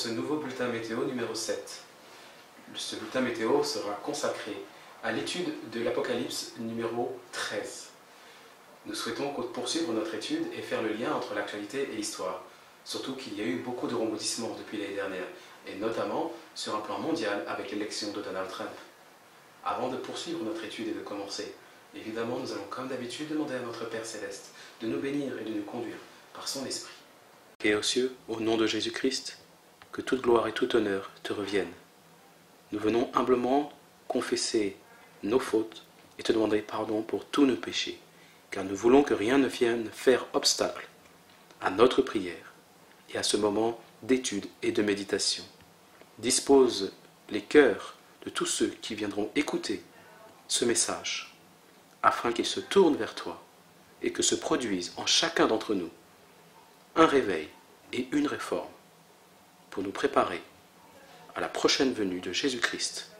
ce nouveau bulletin météo numéro 7. Ce bulletin météo sera consacré à l'étude de l'Apocalypse numéro 13. Nous souhaitons poursuivre notre étude et faire le lien entre l'actualité et l'histoire, surtout qu'il y a eu beaucoup de rebondissements depuis l'année dernière, et notamment sur un plan mondial avec l'élection de Donald Trump. Avant de poursuivre notre étude et de commencer, évidemment nous allons comme d'habitude demander à notre Père Céleste de nous bénir et de nous conduire par son Esprit. Et aux cieux, au nom de Jésus-Christ, que toute gloire et tout honneur te reviennent. Nous venons humblement confesser nos fautes et te demander pardon pour tous nos péchés, car nous voulons que rien ne vienne faire obstacle à notre prière et à ce moment d'étude et de méditation. Dispose les cœurs de tous ceux qui viendront écouter ce message, afin qu'ils se tournent vers toi et que se produise en chacun d'entre nous un réveil et une réforme pour nous préparer à la prochaine venue de Jésus-Christ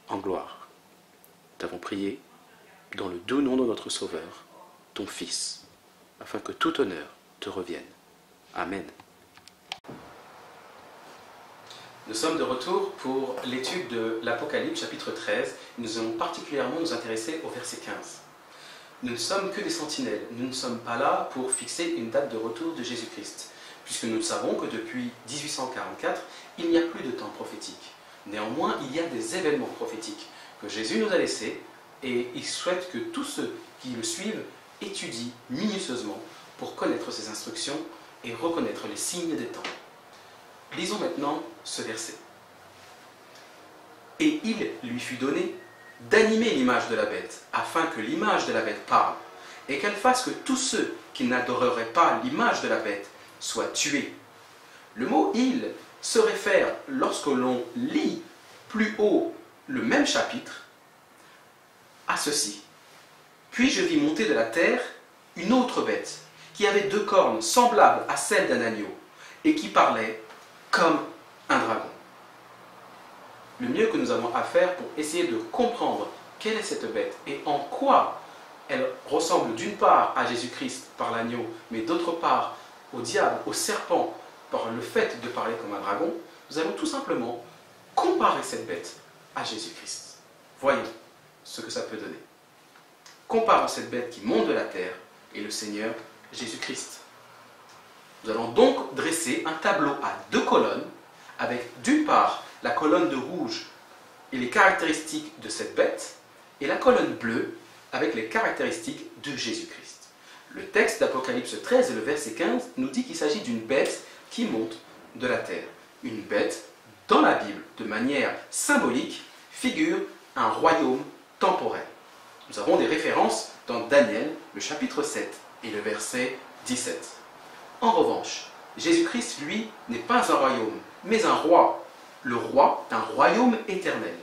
en gloire. Nous t'avons prié dans le doux nom de notre Sauveur, ton Fils, afin que tout honneur te revienne. Amen. Nous sommes de retour pour l'étude de l'Apocalypse chapitre 13. Nous allons particulièrement nous intéresser au verset 15. Nous ne sommes que des sentinelles. Nous ne sommes pas là pour fixer une date de retour de Jésus-Christ, puisque nous savons que depuis 1844, il n'y a plus de temps prophétique. Néanmoins, il y a des événements prophétiques que Jésus nous a laissés, et il souhaite que tous ceux qui le suivent étudient minutieusement pour connaître ses instructions et reconnaître les signes des temps. Lisons maintenant ce verset. « Et il lui fut donné d'animer l'image de la bête, afin que l'image de la bête parle, et qu'elle fasse que tous ceux qui n'adoreraient pas l'image de la bête soient tués. » Le mot « il » se réfère, lorsque l'on lit plus haut le même chapitre, à ceci. « Puis je vis monter de la terre une autre bête, qui avait 2 cornes semblables à celles d'un agneau, et qui parlait comme un dragon. » Le mieux que nous avons à faire pour essayer de comprendre quelle est cette bête et en quoi elle ressemble d'une part à Jésus-Christ par l'agneau, mais d'autre part au diable, au serpent, par le fait de parler comme un dragon, nous allons tout simplement comparer cette bête à Jésus-Christ. Voyons ce que ça peut donner. Comparons cette bête qui monte de la terre et le Seigneur Jésus-Christ. Nous allons donc dresser un tableau à 2 colonnes, avec d'une part la colonne de rouge et les caractéristiques de cette bête, et la colonne bleue avec les caractéristiques de Jésus-Christ. Le texte d'Apocalypse 13 et le verset 15 nous dit qu'il s'agit d'une bête qui monte de la terre. Une bête, dans la Bible, de manière symbolique, figure un royaume temporel. Nous avons des références dans Daniel, le chapitre 7 et le verset 17. En revanche, Jésus-Christ, lui, n'est pas un royaume, mais un roi. Le roi d'un royaume éternel,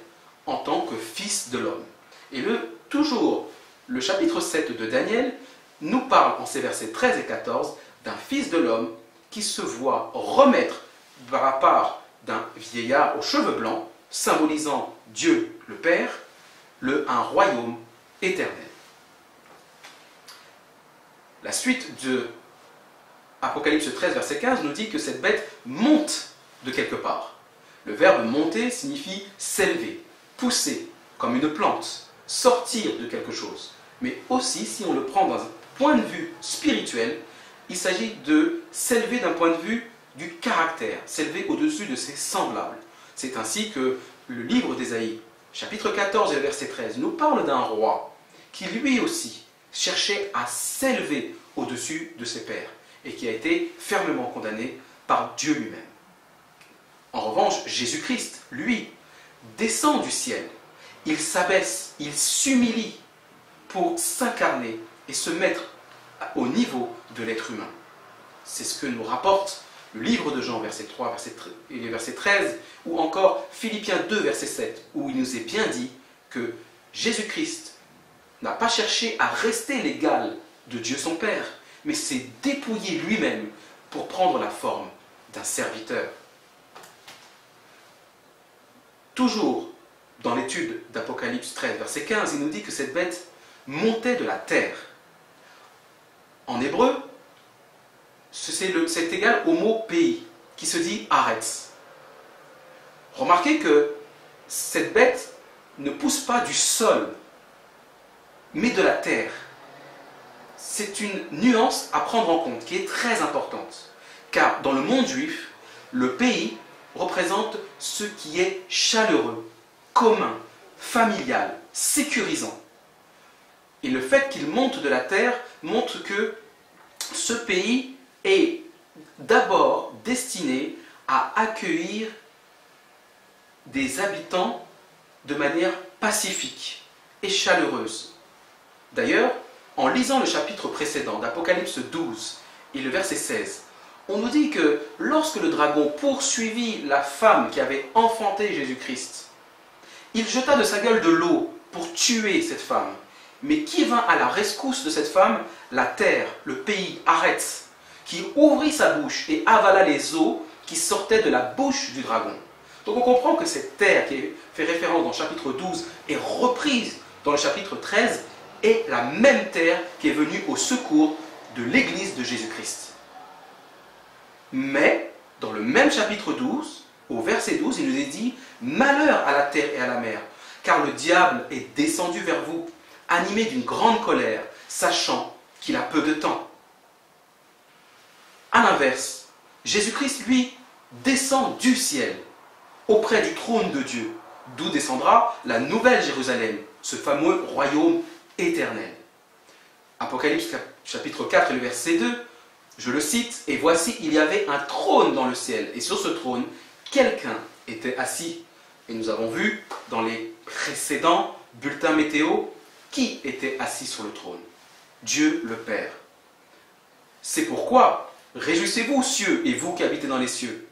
en tant que fils de l'homme. Et toujours, le chapitre 7 de Daniel nous parle en ces versets 13 et 14 d'un fils de l'homme qui se voit remettre par la part d'un vieillard aux cheveux blancs, symbolisant Dieu le Père, un royaume éternel. La suite de Apocalypse 13, verset 15 nous dit que cette bête monte de quelque part. Le verbe monter signifie s'élever, pousser, comme une plante, sortir de quelque chose. Mais aussi, si on le prend dans un point de vue spirituel, il s'agit de s'élever d'un point de vue du caractère, s'élever au-dessus de ses semblables. C'est ainsi que le livre d'Ésaïe, chapitre 14 et verset 13, nous parle d'un roi qui lui aussi cherchait à s'élever au-dessus de ses pairs et qui a été fermement condamné par Dieu lui-même. En revanche, Jésus-Christ, lui, descend du ciel. Il s'abaisse, il s'humilie pour s'incarner et se mettre au niveau de l'être humain. C'est ce que nous rapporte le livre de Jean, verset 3 et verset 13, ou encore Philippiens 2, verset 7, où il nous est bien dit que Jésus-Christ n'a pas cherché à rester l'égal de Dieu son Père, mais s'est dépouillé lui-même pour prendre la forme d'un serviteur. Toujours dans l'étude d'Apocalypse 13, verset 15, il nous dit que cette bête montait de la terre. En hébreu, c'est égal au mot pays, qui se dit Aretz. Remarquez que cette bête ne pousse pas du sol, mais de la terre. C'est une nuance à prendre en compte qui est très importante. Car dans le monde juif, le pays représente ce qui est chaleureux, commun, familial, sécurisant. Et le fait qu'il monte de la terre montre que ce pays est d'abord destiné à accueillir des habitants de manière pacifique et chaleureuse. D'ailleurs, en lisant le chapitre précédent d'Apocalypse 12 et le verset 16, on nous dit que lorsque le dragon poursuivit la femme qui avait enfanté Jésus-Christ, il jeta de sa gueule de l'eau pour tuer cette femme. Mais qui vint à la rescousse de cette femme? La terre, le pays, Areth, qui ouvrit sa bouche et avala les eaux qui sortaient de la bouche du dragon. Donc on comprend que cette terre qui fait référence dans le chapitre 12 est reprise dans le chapitre 13 est la même terre qui est venue au secours de l'église de Jésus-Christ. Mais, dans le même chapitre 12, au verset 12, il nous est dit « Malheur à la terre et à la mer, car le diable est descendu vers vous, animé d'une grande colère, sachant qu'il a peu de temps. » À l'inverse, Jésus-Christ, lui, descend du ciel, auprès du trône de Dieu, d'où descendra la nouvelle Jérusalem, ce fameux royaume éternel. Apocalypse chapitre 4 et le verset 2, je le cite, « Et voici, il y avait un trône dans le ciel, et sur ce trône, quelqu'un était assis. » Et nous avons vu dans les précédents bulletins météo qui était assis sur le trône. Dieu le Père. C'est pourquoi, réjouissez-vous, cieux, et vous qui habitez dans les cieux,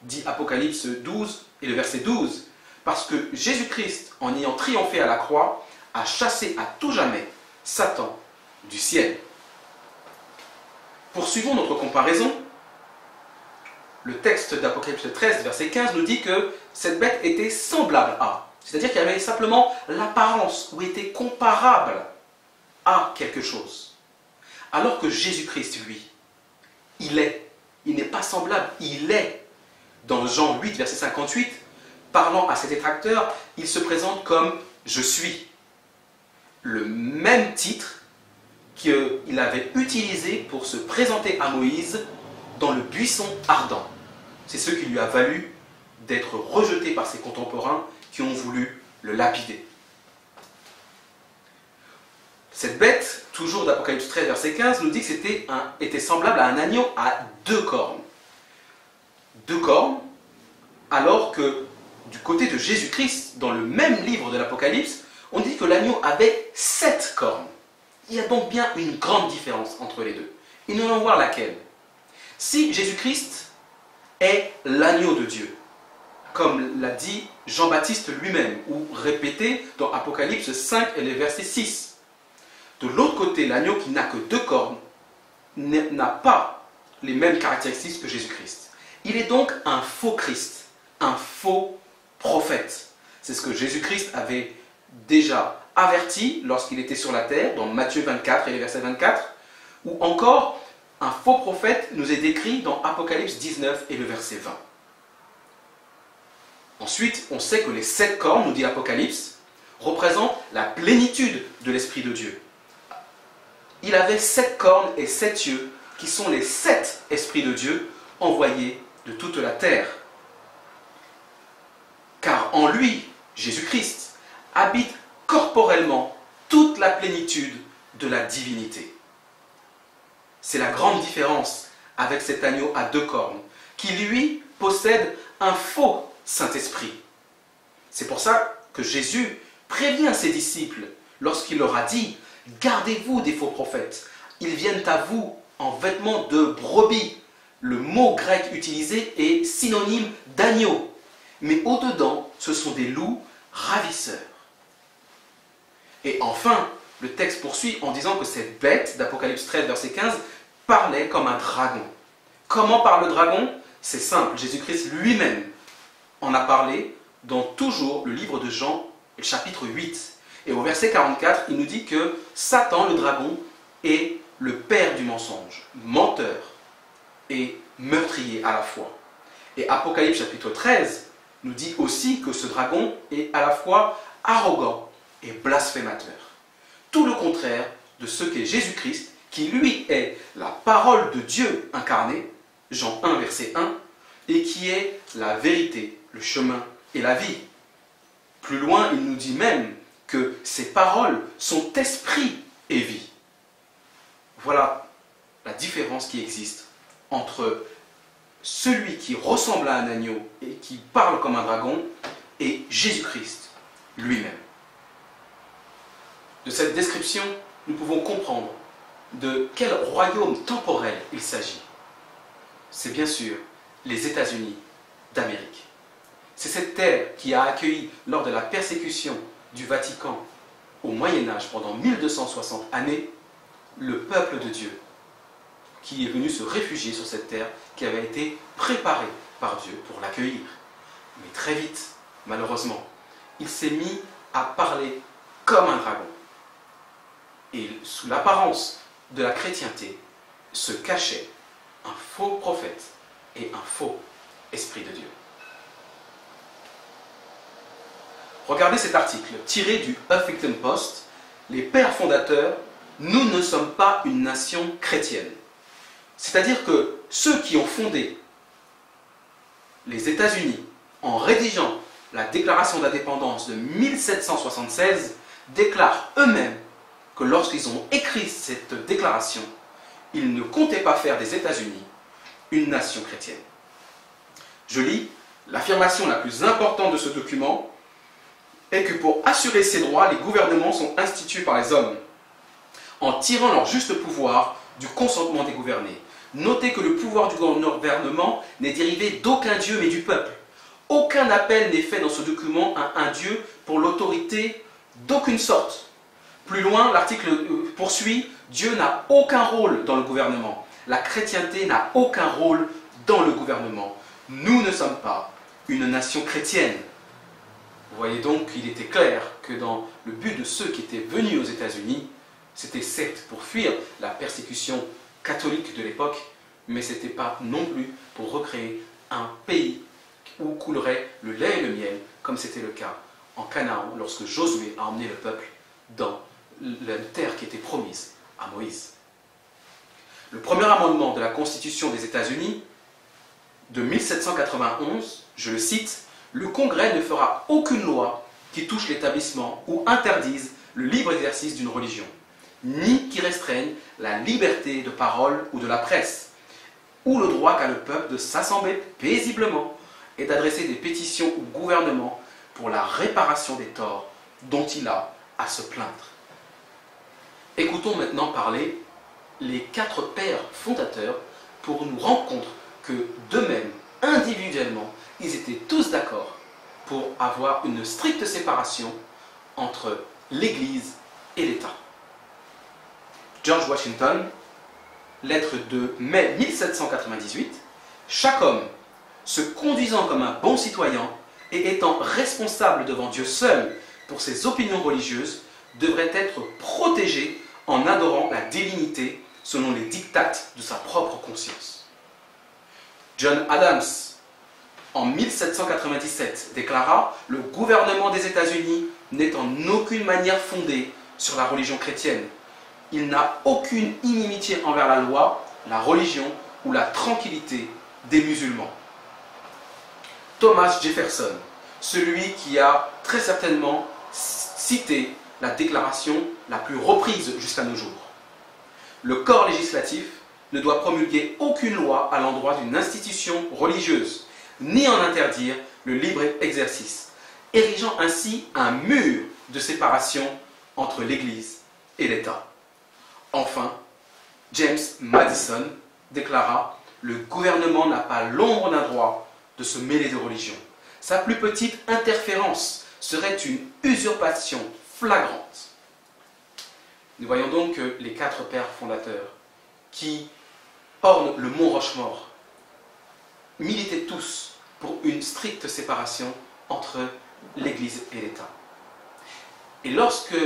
dit Apocalypse 12 et le verset 12, parce que Jésus-Christ, en ayant triomphé à la croix, a chassé à tout jamais Satan du ciel. Poursuivons notre comparaison. Le texte d'Apocalypse 13, verset 15, nous dit que cette bête était semblable à, c'est-à-dire qu'elle avait simplement l'apparence ou était comparable à quelque chose. Alors que Jésus-Christ, lui, il n'est pas semblable, il est. Dans Jean 8, verset 58, parlant à ses détracteurs, il se présente comme « Je suis ». Le même titre qu'il avait utilisé pour se présenter à Moïse dans le buisson ardent. C'est ce qui lui a valu d'être rejeté par ses contemporains qui ont voulu le lapider. Cette bête, toujours d'Apocalypse 13, verset 15, nous dit que c'était était semblable à un agneau à 2 cornes. 2 cornes, alors que du côté de Jésus-Christ, dans le même livre de l'Apocalypse, on dit que l'agneau avait 7 cornes. Il y a donc bien une grande différence entre les deux. Et nous allons voir laquelle. Si Jésus-Christ est l'agneau de Dieu, comme l'a dit Jean-Baptiste lui-même, ou répété dans Apocalypse 5 et le verset 6. De l'autre côté, l'agneau qui n'a que 2 cornes n'a pas les mêmes caractéristiques que Jésus-Christ. Il est donc un faux Christ, un faux prophète. C'est ce que Jésus-Christ avait déjà averti lorsqu'il était sur la terre, dans Matthieu 24 et le verset 24, ou encore un faux prophète nous est décrit dans Apocalypse 19 et le verset 20. Ensuite, on sait que les 7 cornes, nous dit l'Apocalypse, représentent la plénitude de l'Esprit de Dieu. Il avait 7 cornes et 7 yeux, qui sont les 7 esprits de Dieu envoyés de toute la terre. Car en lui, Jésus-Christ, habite corporellement toute la plénitude de la divinité. C'est la grande différence avec cet agneau à 2 cornes, qui lui possède un faux Saint-Esprit. C'est pour ça que Jésus prévient ses disciples lorsqu'il leur a dit « Gardez-vous des faux prophètes, ils viennent à vous en vêtements de brebis ». Le mot grec utilisé est synonyme d'agneau, mais au-dedans, ce sont des loups ravisseurs. Et enfin, le texte poursuit en disant que cette bête d'Apocalypse 13, verset 15, parlait comme un dragon. Comment parle le dragon? C'est simple, Jésus-Christ lui-même en a parlé dans toujours le livre de Jean, le chapitre 8. Et au verset 44, il nous dit que Satan, le dragon, est le père du mensonge, menteur et meurtrier à la fois. Et Apocalypse chapitre 13 nous dit aussi que ce dragon est à la fois arrogant et blasphémateur. Tout le contraire de ce qu'est Jésus-Christ, qui lui est la parole de Dieu incarnée, Jean 1, verset 1, et qui est la vérité, le chemin et la vie. Plus loin, il nous dit même que ces paroles sont esprit et vie. Voilà la différence qui existe entre celui qui ressemble à un agneau et qui parle comme un dragon et Jésus-Christ lui-même. De cette description, nous pouvons comprendre de quel royaume temporel il s'agit. C'est bien sûr les États-Unis d'Amérique. C'est cette terre qui a accueilli, lors de la persécution du Vatican au Moyen-Âge pendant 1260 années, le peuple de Dieu qui est venu se réfugier sur cette terre qui avait été préparée par Dieu pour l'accueillir. Mais très vite, malheureusement, il s'est mis à parler comme un dragon. Et sous l'apparence de la chrétienté se cachait un faux prophète et un faux esprit de Dieu. Regardez cet article tiré du Huffington Post. Les pères fondateurs, nous ne sommes pas une nation chrétienne. C'est-à-dire que ceux qui ont fondé les États-Unis en rédigeant la déclaration d'indépendance de 1776 déclarent eux-mêmes que lorsqu'ils ont écrit cette déclaration, ils ne comptaient pas faire des États-Unis une nation chrétienne. Je lis, l'affirmation la plus importante de ce document est que pour assurer ces droits, les gouvernements sont institués par les hommes, en tirant leur juste pouvoir du consentement des gouvernés. Notez que le pouvoir du gouvernement n'est dérivé d'aucun Dieu mais du peuple. Aucun appel n'est fait dans ce document à un Dieu pour l'autorité d'aucune sorte. Plus loin, l'article poursuit, Dieu n'a aucun rôle dans le gouvernement. La chrétienté n'a aucun rôle dans le gouvernement. Nous ne sommes pas une nation chrétienne. Vous voyez donc qu'il était clair que dans le but de ceux qui étaient venus aux États-Unis, c'était certes pour fuir la persécution catholique de l'époque, mais ce n'était pas non plus pour recréer un pays où coulerait le lait et le miel, comme c'était le cas en Canaan, lorsque Josué a emmené le peuple dans la terre qui était promise à Moïse. Le premier amendement de la Constitution des États-Unis de 1791, je le cite, « Le Congrès ne fera aucune loi qui touche l'établissement ou interdise le libre exercice d'une religion, ni qui restreigne la liberté de parole ou de la presse, ou le droit qu'a le peuple de s'assembler paisiblement et d'adresser des pétitions au gouvernement pour la réparation des torts dont il a à se plaindre. » Écoutons maintenant parler les 4 pères fondateurs pour nous rendre compte que d'eux-mêmes, individuellement, ils étaient tous d'accord pour avoir une stricte séparation entre l'Église et l'État. George Washington, lettre de mai 1798, « Chaque homme, se conduisant comme un bon citoyen et étant responsable devant Dieu seul pour ses opinions religieuses, devrait être protégé en adorant la divinité selon les dictates de sa propre conscience. » John Adams, en 1797, déclara « Le gouvernement des États-Unis n'est en aucune manière fondé sur la religion chrétienne. Il n'a aucune inimitié envers la loi, la religion ou la tranquillité des musulmans. » Thomas Jefferson, celui qui a très certainement cité la déclaration la plus reprise jusqu'à nos jours. Le corps législatif ne doit promulguer aucune loi à l'endroit d'une institution religieuse, ni en interdire le libre exercice, érigeant ainsi un mur de séparation entre l'Église et l'État. Enfin, James Madison déclara « Le gouvernement n'a pas l'ombre d'un droit de se mêler de religion. Sa plus petite interférence serait une usurpation flagrante. » Nous voyons donc que les 4 pères fondateurs qui ornent le mont Rochemort militaient tous pour une stricte séparation entre l'Église et l'État. Et lorsque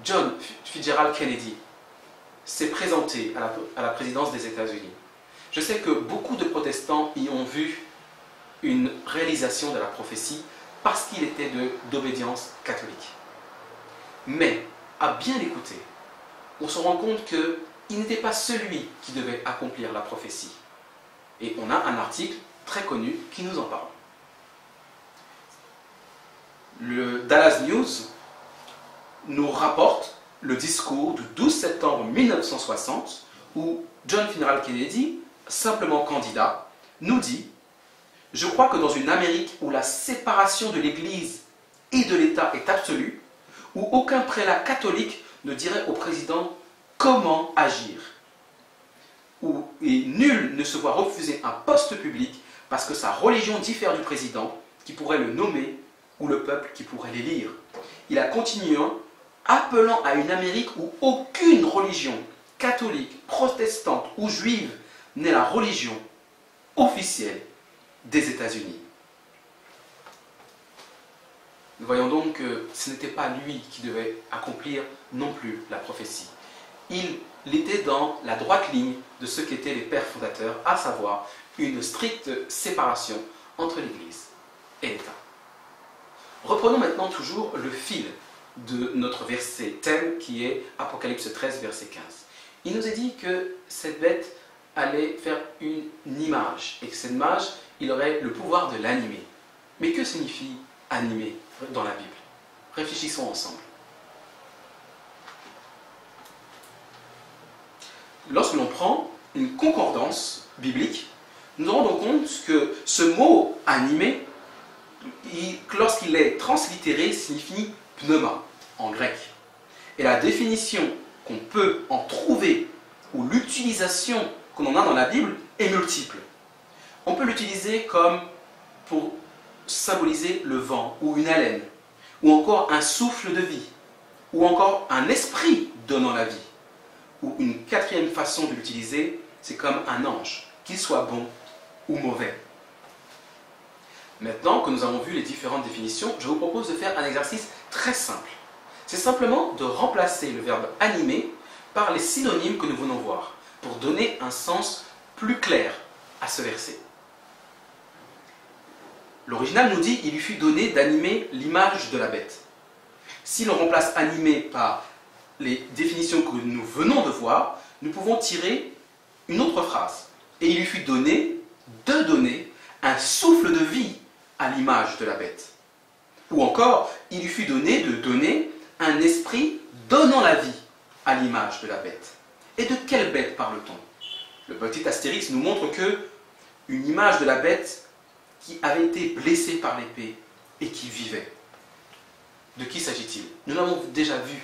John Fitzgerald Kennedy s'est présenté à la présidence des États-Unis, je sais que beaucoup de protestants y ont vu une réalisation de la prophétie parce qu'il était d'obédience catholique. Mais, à bien l'écouter, on se rend compte qu'il n'était pas celui qui devait accomplir la prophétie. Et on a un article très connu qui nous en parle. Le Dallas News nous rapporte le discours du 12 septembre 1960 où John Fitzgerald Kennedy, simplement candidat, nous dit « Je crois que dans une Amérique où la séparation de l'Église et de l'État est absolue, où aucun prélat catholique ne dirait au président comment agir, où nul ne se voit refuser un poste public parce que sa religion diffère du président qui pourrait le nommer ou le peuple qui pourrait l'élire. » Il a continué appelant à une Amérique où aucune religion catholique, protestante ou juive n'est la religion officielle des États-Unis. Nous voyons donc que ce n'était pas lui qui devait accomplir non plus la prophétie. Il était dans la droite ligne de ce qu'étaient les pères fondateurs, à savoir une stricte séparation entre l'Église et l'État. Reprenons maintenant toujours le fil de notre verset thème qui est Apocalypse 13, verset 15. Il nous est dit que cette bête allait faire une image et que cette image, il aurait le pouvoir de l'animer. Mais que signifie animer dans la Bible? Réfléchissons ensemble. Lorsque l'on prend une concordance biblique, nous nous rendons compte que ce mot animé, lorsqu'il est translittéré, signifie pneuma en grec. Et la définition qu'on peut en trouver ou l'utilisation qu'on en a dans la Bible est multiple. On peut l'utiliser comme pour symboliser le vent ou une haleine, ou encore un souffle de vie, ou encore un esprit donnant la vie. Ou une quatrième façon de l'utiliser, c'est comme un ange, qu'il soit bon ou mauvais. Maintenant que nous avons vu les différentes définitions, je vous propose de faire un exercice très simple. C'est simplement de remplacer le verbe animer par les synonymes que nous venons voir, pour donner un sens plus clair à ce verset. L'original nous dit « Il lui fut donné d'animer l'image de la bête ». Si l'on remplace « animer » par les définitions que nous venons de voir, nous pouvons tirer une autre phrase. « Et il lui fut donné de donner un souffle de vie à l'image de la bête ». Ou encore « Il lui fut donné de donner un esprit donnant la vie à l'image de la bête ». Et de quelle bête parle-t-on? Le petit astérix nous montre que une image de la bête qui avait été blessée par l'épée et qui vivait. De qui s'agit-il? Nous l'avons déjà vu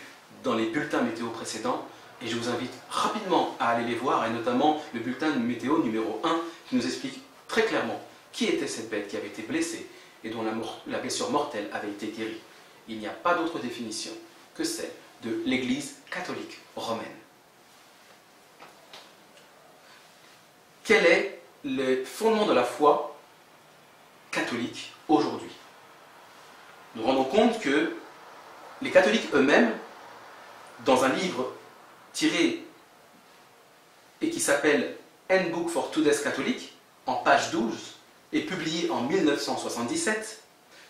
dans les bulletins météo précédents et je vous invite rapidement à aller les voir, et notamment le bulletin météo numéro 1 qui nous explique très clairement qui était cette bête qui avait été blessée et dont la blessure mortelle avait été guérie. Il n'y a pas d'autre définition que celle de l'Église catholique romaine. Quel est le fondement de la foi catholique aujourd'hui? Nous rendons compte que les catholiques eux-mêmes, dans un livre tiré et qui s'appelle Handbook for Today's Catholic, en page 12, et publié en 1977,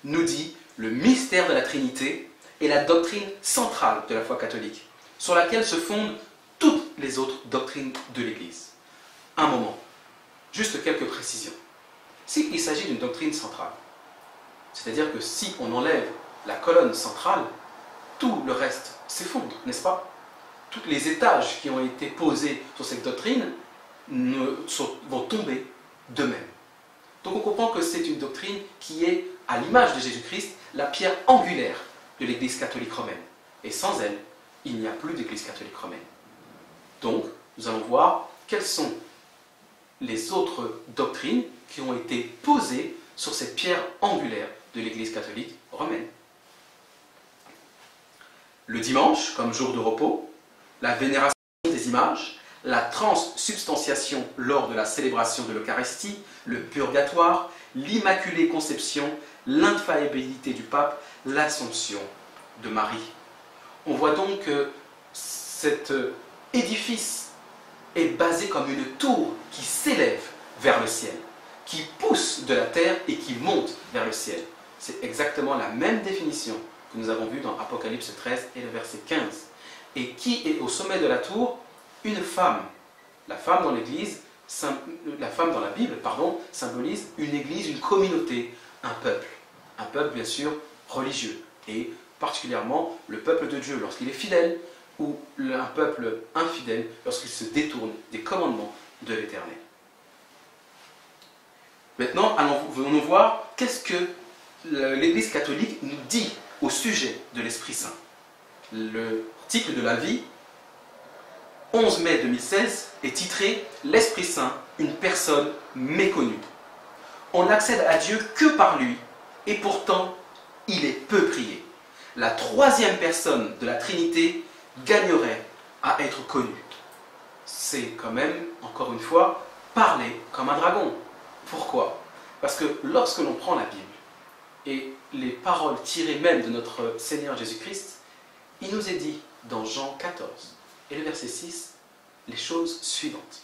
nous dit le mystère de la Trinité est la doctrine centrale de la foi catholique, sur laquelle se fondent toutes les autres doctrines de l'Église. Un moment, juste quelques précisions. S'il s'agit d'une doctrine centrale, c'est-à-dire que si on enlève la colonne centrale, tout le reste s'effondre, n'est-ce pas? Tous les étages qui ont été posés sur cette doctrine vont tomber d'eux-mêmes. Donc on comprend que c'est une doctrine qui est, à l'image de Jésus-Christ, la pierre angulaire de l'Église catholique romaine. Et sans elle, il n'y a plus d'Église catholique romaine. Donc, nous allons voir quelles sont les autres doctrines qui ont été posées sur cette pierre angulaire de l'Église catholique romaine. Le dimanche, comme jour de repos, la vénération des images, la transsubstantiation lors de la célébration de l'Eucharistie, le purgatoire, l'Immaculée Conception, l'infaillibilité du pape, l'Assomption de Marie. On voit donc que cet édifice est basé comme une tour qui s'élève vers le ciel, qui pousse de la terre et qui monte vers le ciel. C'est exactement la même définition que nous avons vue dans Apocalypse 13 et le verset 15. Et qui est au sommet de la tour? Une femme. La femme dans l'Église, la femme dans la Bible, pardon, symbolise une église, une communauté, un peuple. Un peuple, bien sûr, religieux. Et particulièrement le peuple de Dieu lorsqu'il est fidèle, ou un peuple infidèle lorsqu'il se détourne des commandements de l'Éternel. Maintenant, venons voir qu'est-ce que l'Église catholique nous dit au sujet de l'Esprit Saint. L'article de la vie, 11 mai 2016, est titré « L'Esprit Saint, une personne méconnue ». On n'accède à Dieu que par lui, et pourtant, il est peu prié. La troisième personne de la Trinité gagnerait à être connue. C'est quand même, encore une fois, parler comme un dragon. Pourquoi? Parce que lorsque l'on prend la Bible, et les paroles tirées même de notre Seigneur Jésus-Christ, il nous est dit dans Jean 14 et le verset 6, les choses suivantes.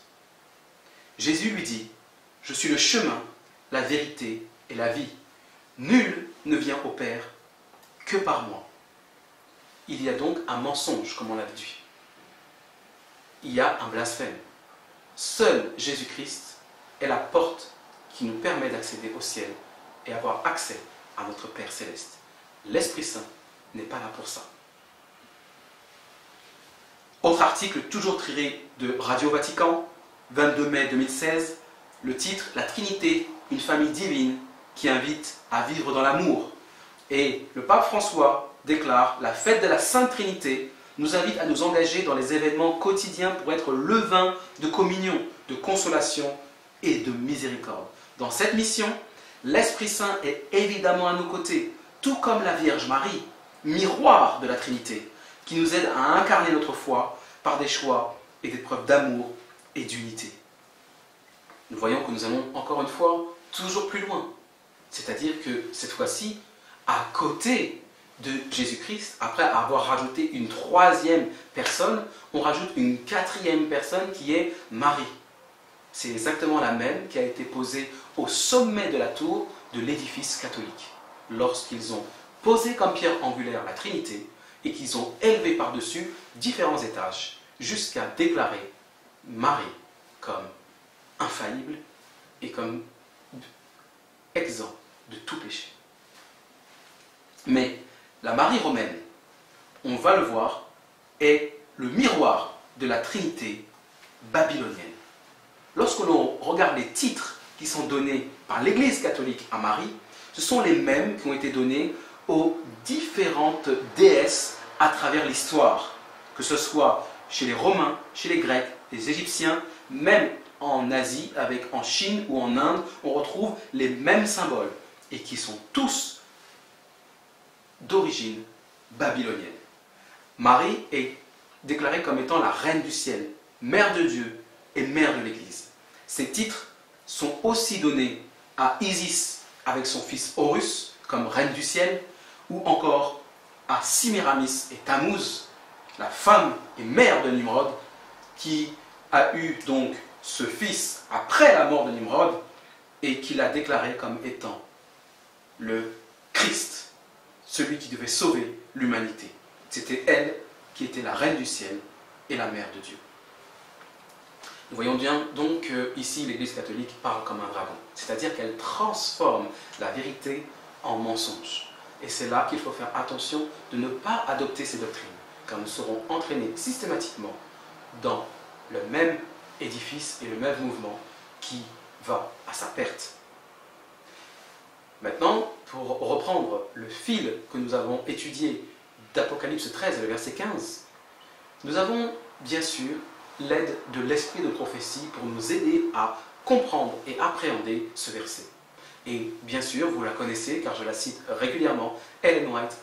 Jésus lui dit, « Je suis le chemin, la vérité et la vie. Nul ne vient au Père que par moi. » Il y a donc un mensonge, comme on l'a dit. Il y a un blasphème. Seul Jésus-Christ est la porte qui nous permet d'accéder au ciel et avoir accès à notre Père Céleste. L'Esprit Saint n'est pas là pour ça. Autre article, toujours tiré de Radio Vatican, 22 mai 2016, le titre « La Trinité, une famille divine qui invite à vivre dans l'amour ». Et le pape François déclare « La fête de la Sainte Trinité nous invite à nous engager dans les événements quotidiens pour être levain de communion, de consolation et de miséricorde. Dans cette mission, l'Esprit Saint est évidemment à nos côtés, tout comme la Vierge Marie, miroir de la Trinité, qui nous aide à incarner notre foi par des choix et des preuves d'amour et d'unité. » Nous voyons que nous allons encore une fois toujours plus loin. C'est-à-dire que cette fois-ci, à côté de Jésus-Christ, après avoir rajouté une troisième personne, on rajoute une quatrième personne qui est Marie. C'est exactement la même qui a été posée au sommet de la tour de l'édifice catholique, lorsqu'ils ont posé comme pierre angulaire la Trinité et qu'ils ont élevé par-dessus différents étages, jusqu'à déclarer Marie comme infaillible et comme exempt de tout péché. Mais la Marie romaine, on va le voir, est le miroir de la Trinité babylonienne. Lorsque l'on regarde les titres qui sont donnés par l'Église catholique à Marie, ce sont les mêmes qui ont été donnés aux différentes déesses à travers l'histoire, que ce soit chez les Romains, chez les Grecs, les Égyptiens, même en Asie, en Chine ou en Inde, on retrouve les mêmes symboles et qui sont tous d'origine babylonienne. Marie est déclarée comme étant la reine du ciel, mère de Dieu et mère de l'Église. Ces titres sont aussi donnés à Isis avec son fils Horus comme reine du ciel, ou encore à Sémiramis et Tammuz, la femme et mère de Nimrod, qui a eu donc ce fils après la mort de Nimrod et qui l'a déclaré comme étant le Christ, celui qui devait sauver l'humanité. C'était elle qui était la reine du ciel et la mère de Dieu. Nous voyons bien donc ici l'Église catholique parle comme un dragon, c'est-à-dire qu'elle transforme la vérité en mensonge. Et c'est là qu'il faut faire attention de ne pas adopter ces doctrines, car nous serons entraînés systématiquement dans le même édifice et le même mouvement qui va à sa perte. Maintenant, pour reprendre le fil que nous avons étudié d'Apocalypse 13 et le verset 15, nous avons bien sûr l'aide de l'esprit de prophétie pour nous aider à comprendre et appréhender ce verset. Et bien sûr, vous la connaissez car je la cite régulièrement, Ellen White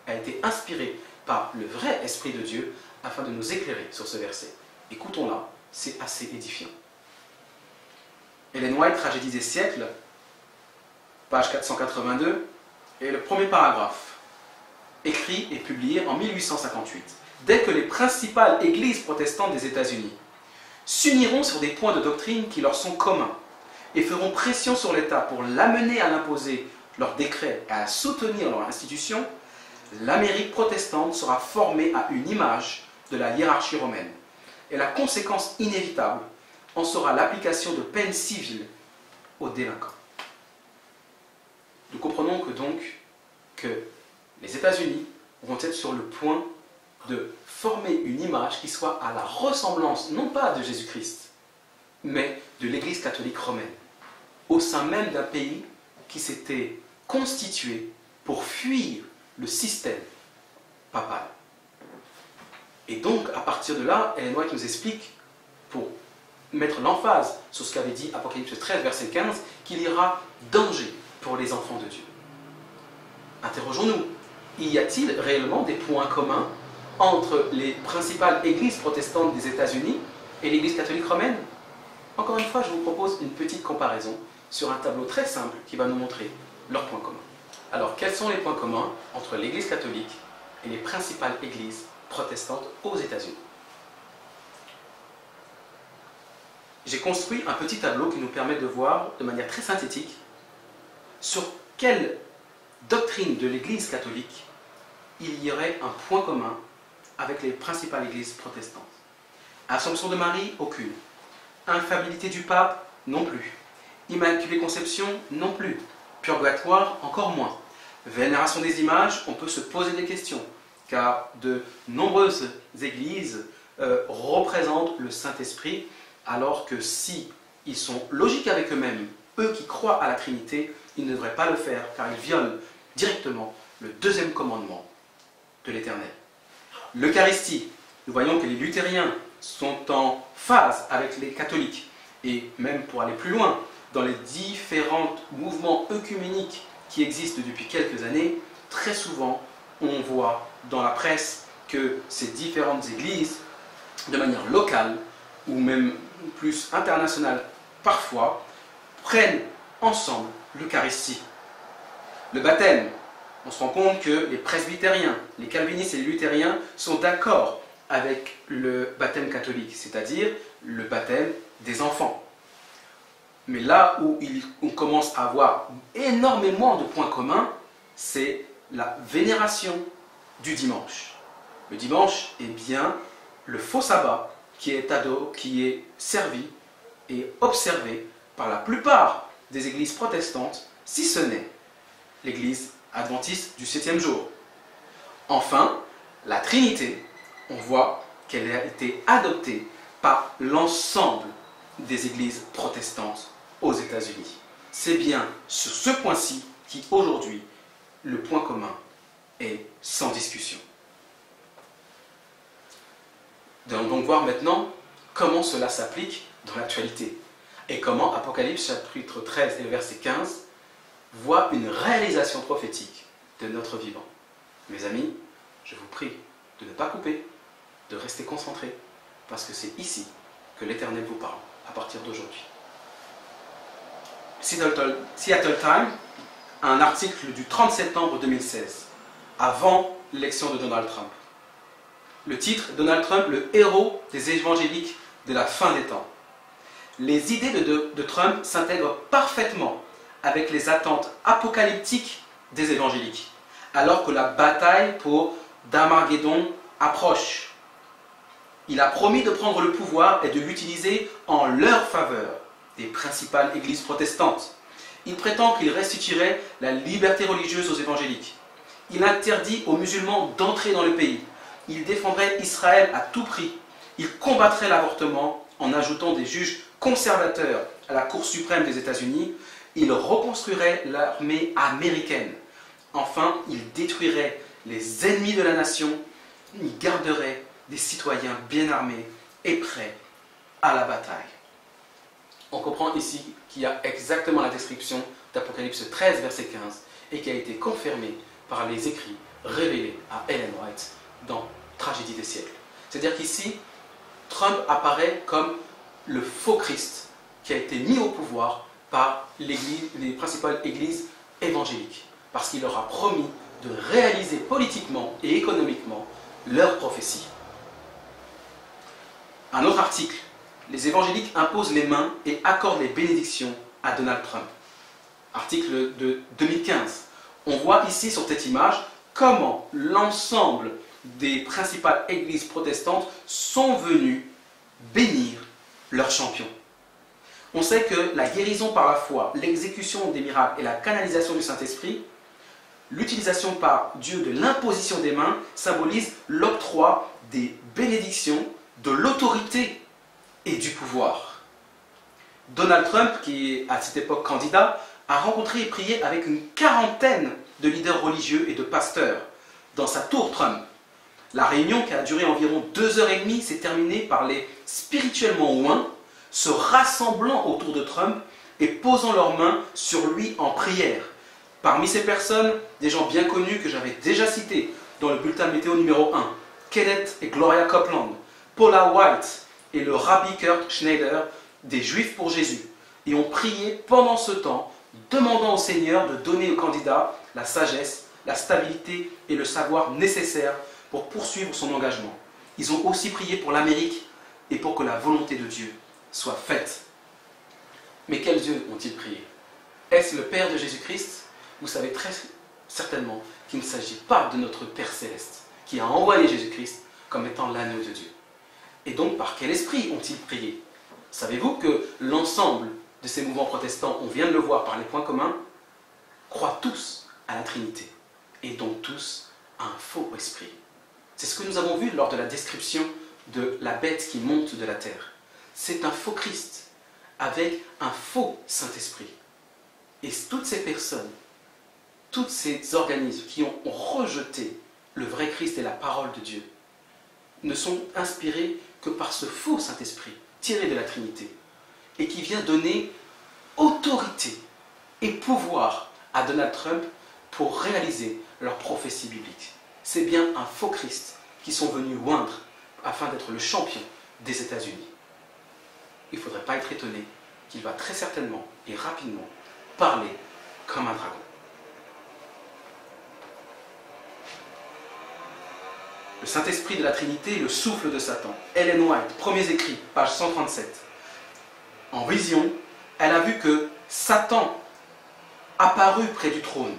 a été inspirée par le vrai Esprit de Dieu afin de nous éclairer sur ce verset. Écoutons-la, c'est assez édifiant. Ellen White, Tragédie des siècles, page 482, et le premier paragraphe, écrit et publié en 1858. Dès que les principales églises protestantes des États-Unis s'uniront sur des points de doctrine qui leur sont communs, et feront pression sur l'État pour l'amener à l'imposer leurs décrets et à soutenir leur institution, l'Amérique protestante sera formée à une image de la hiérarchie romaine. Et la conséquence inévitable en sera l'application de peines civiles aux délinquants. Nous comprenons que les États-Unis vont être sur le point de former une image qui soit à la ressemblance, non pas de Jésus-Christ, mais de l'Église catholique romaine, au sein même d'un pays qui s'était constitué pour fuir le système papal. Et donc, à partir de là, Ellen White nous explique, pour mettre l'emphase sur ce qu'avait dit Apocalypse 13, verset 15, qu'il y aura danger pour les enfants de Dieu. Interrogeons-nous, y a-t-il réellement des points communs entre les principales églises protestantes des États-Unis et l'Église catholique romaine? Encore une fois, je vous propose une petite comparaison sur un tableau très simple qui va nous montrer leurs points communs. Alors, quels sont les points communs entre l'Église catholique et les principales églises protestantes aux États-Unis? J'ai construit un petit tableau qui nous permet de voir de manière très synthétique sur quelle doctrine de l'Église catholique il y aurait un point commun avec les principales églises protestantes. Assomption de Marie, aucune. Infaillibilité du pape, non plus. Immaculée Conception, non plus. Purgatoire, encore moins. Vénération des images, on peut se poser des questions, car de nombreuses églises représentent le Saint-Esprit, alors que si ils sont logiques avec eux-mêmes, eux qui croient à la Trinité, ils ne devraient pas le faire, car ils violent directement le deuxième commandement de l'Éternel. L'Eucharistie, nous voyons que les luthériens sont en phase avec les catholiques, et même pour aller plus loin, dans les différents mouvements œcuméniques qui existent depuis quelques années, très souvent on voit dans la presse que ces différentes églises, de manière locale, ou même plus internationale parfois, prennent ensemble l'Eucharistie. Le baptême, on se rend compte que les presbytériens, les calvinistes et les luthériens sont d'accord avec le baptême catholique, c'est-à-dire le baptême des enfants. Mais là où on commence à avoir énormément de points communs, c'est la vénération du dimanche. Le dimanche est bien le faux sabbat qui est servi et observé par la plupart des églises protestantes, si ce n'est l'église adventiste du 7e jour. Enfin, la Trinité, on voit qu'elle a été adoptée par l'ensemble des églises protestantes aux États-Unis. C'est bien sur ce point-ci qui, aujourd'hui, le point commun est sans discussion. Nous allons donc voir maintenant comment cela s'applique dans l'actualité et comment Apocalypse chapitre 13 et verset 15 voit une réalisation prophétique de notre vivant. Mes amis, je vous prie de ne pas couper, de rester concentrés, parce que c'est ici que l'Éternel vous parle, à partir d'aujourd'hui. Seattle Times, un article du 30 septembre 2016, avant l'élection de Donald Trump. Le titre, Donald Trump, le héros des évangéliques de la fin des temps. Les idées de Trump s'intègrent parfaitement avec les attentes apocalyptiques des évangéliques, alors que la bataille pour d'Armageddon approche. Il a promis de prendre le pouvoir et de l'utiliser en leur faveur, des principales églises protestantes. Il prétend qu'il restituerait la liberté religieuse aux évangéliques. Il interdit aux musulmans d'entrer dans le pays. Il défendrait Israël à tout prix. Il combattrait l'avortement en ajoutant des juges conservateurs à la Cour suprême des États-Unis. Il reconstruirait l'armée américaine. Enfin, il détruirait les ennemis de la nation. Il garderait des citoyens bien armés et prêts à la bataille. On comprend ici qu'il y a exactement la description d'Apocalypse 13, verset 15, et qui a été confirmée par les écrits révélés à Ellen White dans Tragédie des siècles. C'est-à-dire qu'ici, Trump apparaît comme le faux Christ qui a été mis au pouvoir par les principales églises évangéliques, parce qu'il leur a promis de réaliser politiquement et économiquement leurs prophéties. Un autre article, les évangéliques imposent les mains et accordent les bénédictions à Donald Trump. Article de 2015. On voit ici sur cette image comment l'ensemble des principales églises protestantes sont venues bénir leur champion. On sait que la guérison par la foi, l'exécution des miracles et la canalisation du Saint-Esprit, l'utilisation par Dieu de l'imposition des mains symbolise l'octroi des bénédictions, de l'autorité et du pouvoir. Donald Trump, qui est à cette époque candidat, a rencontré et prié avec une quarantaine de leaders religieux et de pasteurs dans sa tour Trump. La réunion, qui a duré environ 2h30, s'est terminée par les spirituellement oints se rassemblant autour de Trump et posant leurs mains sur lui en prière. Parmi ces personnes, des gens bien connus que j'avais déjà cités dans le bulletin météo numéro 1, Kenneth et Gloria Copeland, Paula White et le rabbi Kurt Schneider des Juifs pour Jésus, et ont prié pendant ce temps, demandant au Seigneur de donner au candidat la sagesse, la stabilité et le savoir nécessaires pour poursuivre son engagement. Ils ont aussi prié pour l'Amérique et pour que la volonté de Dieu soit faite. Mais quel Dieu ont-ils prié? Est-ce le Père de Jésus-Christ? Vous savez très certainement qu'il ne s'agit pas de notre Père Céleste, qui a envoyé Jésus-Christ comme étant l'agneau de Dieu. Et donc, par quel esprit ont-ils prié? Savez-vous que l'ensemble de ces mouvements protestants, on vient de le voir par les points communs, croient tous à la Trinité, et donc tous à un faux esprit. C'est ce que nous avons vu lors de la description de la bête qui monte de la terre. C'est un faux Christ, avec un faux Saint-Esprit. Et toutes ces personnes, tous ces organismes qui ont rejeté le vrai Christ et la parole de Dieu, ne sont inspirés que par ce faux Saint-Esprit, tiré de la Trinité, et qui vient donner autorité et pouvoir à Donald Trump pour réaliser leur prophétie biblique. C'est bien un faux Christ qui sont venus oindre afin d'être le champion des États-Unis. Il ne faudrait pas être étonné qu'il va très certainement et rapidement parler comme un dragon. Le Saint-Esprit de la Trinité, le souffle de Satan. Ellen White, premiers écrits, page 137. En vision, elle a vu que Satan apparut près du trône,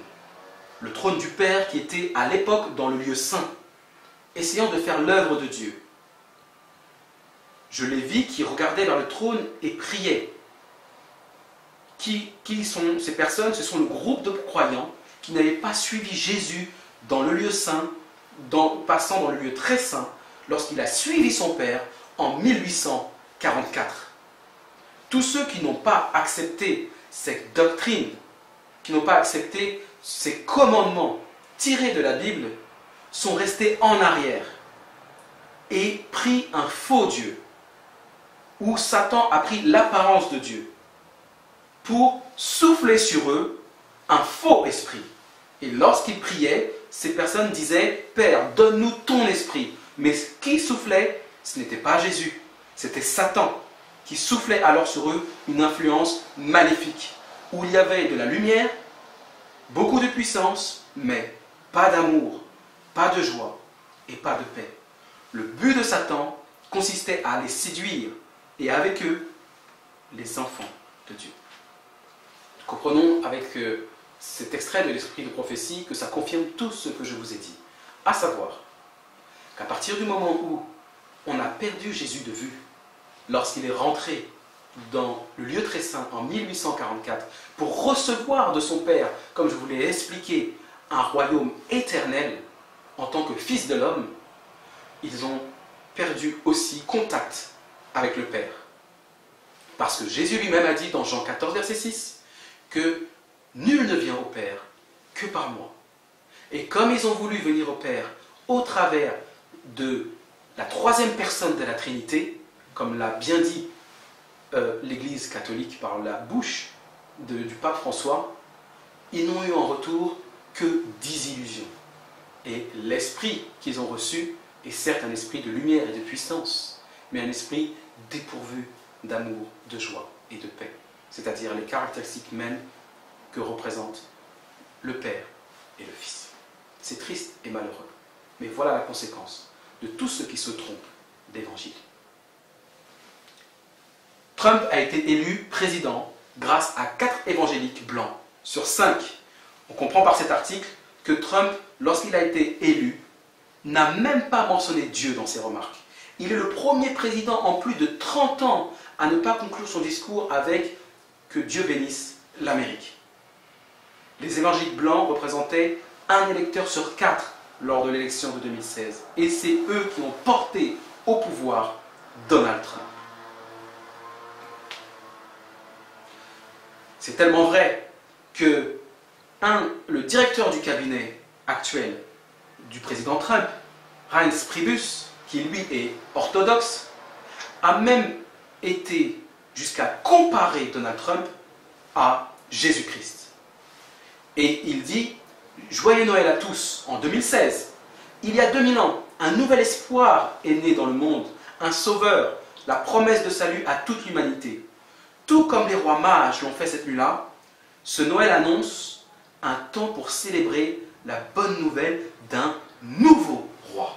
le trône du Père qui était à l'époque dans le lieu saint, essayant de faire l'œuvre de Dieu. Je les vis qui regardaient vers le trône et priaient. Qui sont ces personnes? Ce sont le groupe de croyants qui n'avaient pas suivi Jésus dans le lieu saint, passant dans le lieu très saint, lorsqu'il a suivi son Père en 1844. Tous ceux qui n'ont pas accepté cette doctrine, qui n'ont pas accepté ces commandements tirés de la Bible, sont restés en arrière et pris un faux Dieu, où Satan a pris l'apparence de Dieu, pour souffler sur eux un faux esprit. Et lorsqu'ils priaient, ces personnes disaient « Père, donne-nous ton esprit ». Mais qui soufflait? Ce n'était pas Jésus, c'était Satan qui soufflait alors sur eux une influence maléfique, où il y avait de la lumière, beaucoup de puissance, mais pas d'amour, pas de joie et pas de paix. Le but de Satan consistait à les séduire et avec eux, les enfants de Dieu. Comprenons avec cet extrait de l'esprit de prophétie que ça confirme tout ce que je vous ai dit. À savoir qu'à partir du moment où on a perdu Jésus de vue, lorsqu'il est rentré dans le lieu très saint en 1844 pour recevoir de son Père, comme je vous l'ai expliqué, un royaume éternel en tant que fils de l'homme, ils ont perdu aussi contact avec le Père. Parce que Jésus lui-même a dit dans Jean 14, verset 6, que nul ne vient au Père que par moi. Et comme ils ont voulu venir au Père au travers de la troisième personne de la Trinité, comme l'a bien dit l'Église catholique par la bouche du pape François, ils n'ont eu en retour que désillusions. Et l'esprit qu'ils ont reçu est certes un esprit de lumière et de puissance, mais un esprit dépourvu d'amour, de joie et de paix, c'est-à-dire les caractéristiques mêmes que représentent le Père et le Fils. C'est triste et malheureux, mais voilà la conséquence de tous ceux qui se trompent d'Évangile. Trump a été élu président grâce à 4 évangéliques blancs sur 5. On comprend par cet article que Trump, lorsqu'il a été élu, n'a même pas mentionné Dieu dans ses remarques. Il est le premier président en plus de 30 ans à ne pas conclure son discours avec « que Dieu bénisse l'Amérique ». Les évangéliques blancs représentaient un électeur sur 4 lors de l'élection de 2016. Et c'est eux qui ont porté au pouvoir Donald Trump. C'est tellement vrai que le directeur du cabinet actuel du président Trump, Reince Priebus, qui lui est orthodoxe, a même été jusqu'à comparer Donald Trump à Jésus-Christ. Et il dit « Joyeux Noël à tous » en 2016. Il y a 2000 ans, un nouvel espoir est né dans le monde, un sauveur, la promesse de salut à toute l'humanité. Tout comme les rois mages l'ont fait cette nuit-là, ce Noël annonce un temps pour célébrer la bonne nouvelle d'un nouveau roi.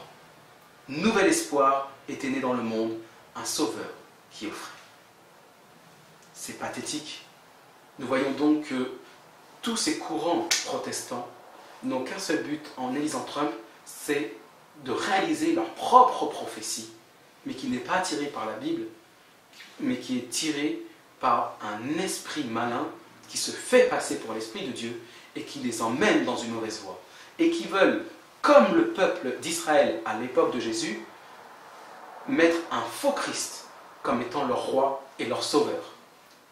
Nouvel espoir était né dans le monde, un sauveur qui offrait. C'est pathétique. Nous voyons donc que tous ces courants protestants n'ont qu'un seul but en élisant Trump, c'est de réaliser leur propre prophétie, mais qui n'est pas tirée par la Bible, mais qui est tirée par un esprit malin qui se fait passer pour l'Esprit de Dieu et qui les emmène dans une mauvaise voie. Et qui veulent, comme le peuple d'Israël à l'époque de Jésus, mettre un faux Christ comme étant leur roi et leur sauveur,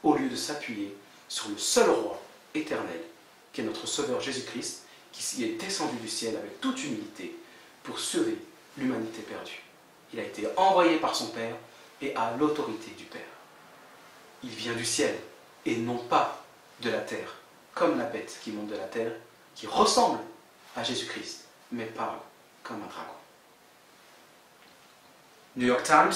au lieu de s'appuyer sur le seul roi éternel, qui est notre sauveur Jésus-Christ, qui est descendu du ciel avec toute humilité pour sauver l'humanité perdue. Il a été envoyé par son Père et à l'autorité du Père. Il vient du ciel et non pas de la terre, comme la bête qui monte de la terre, qui ressemble à Jésus-Christ, mais parle comme un dragon. New York Times,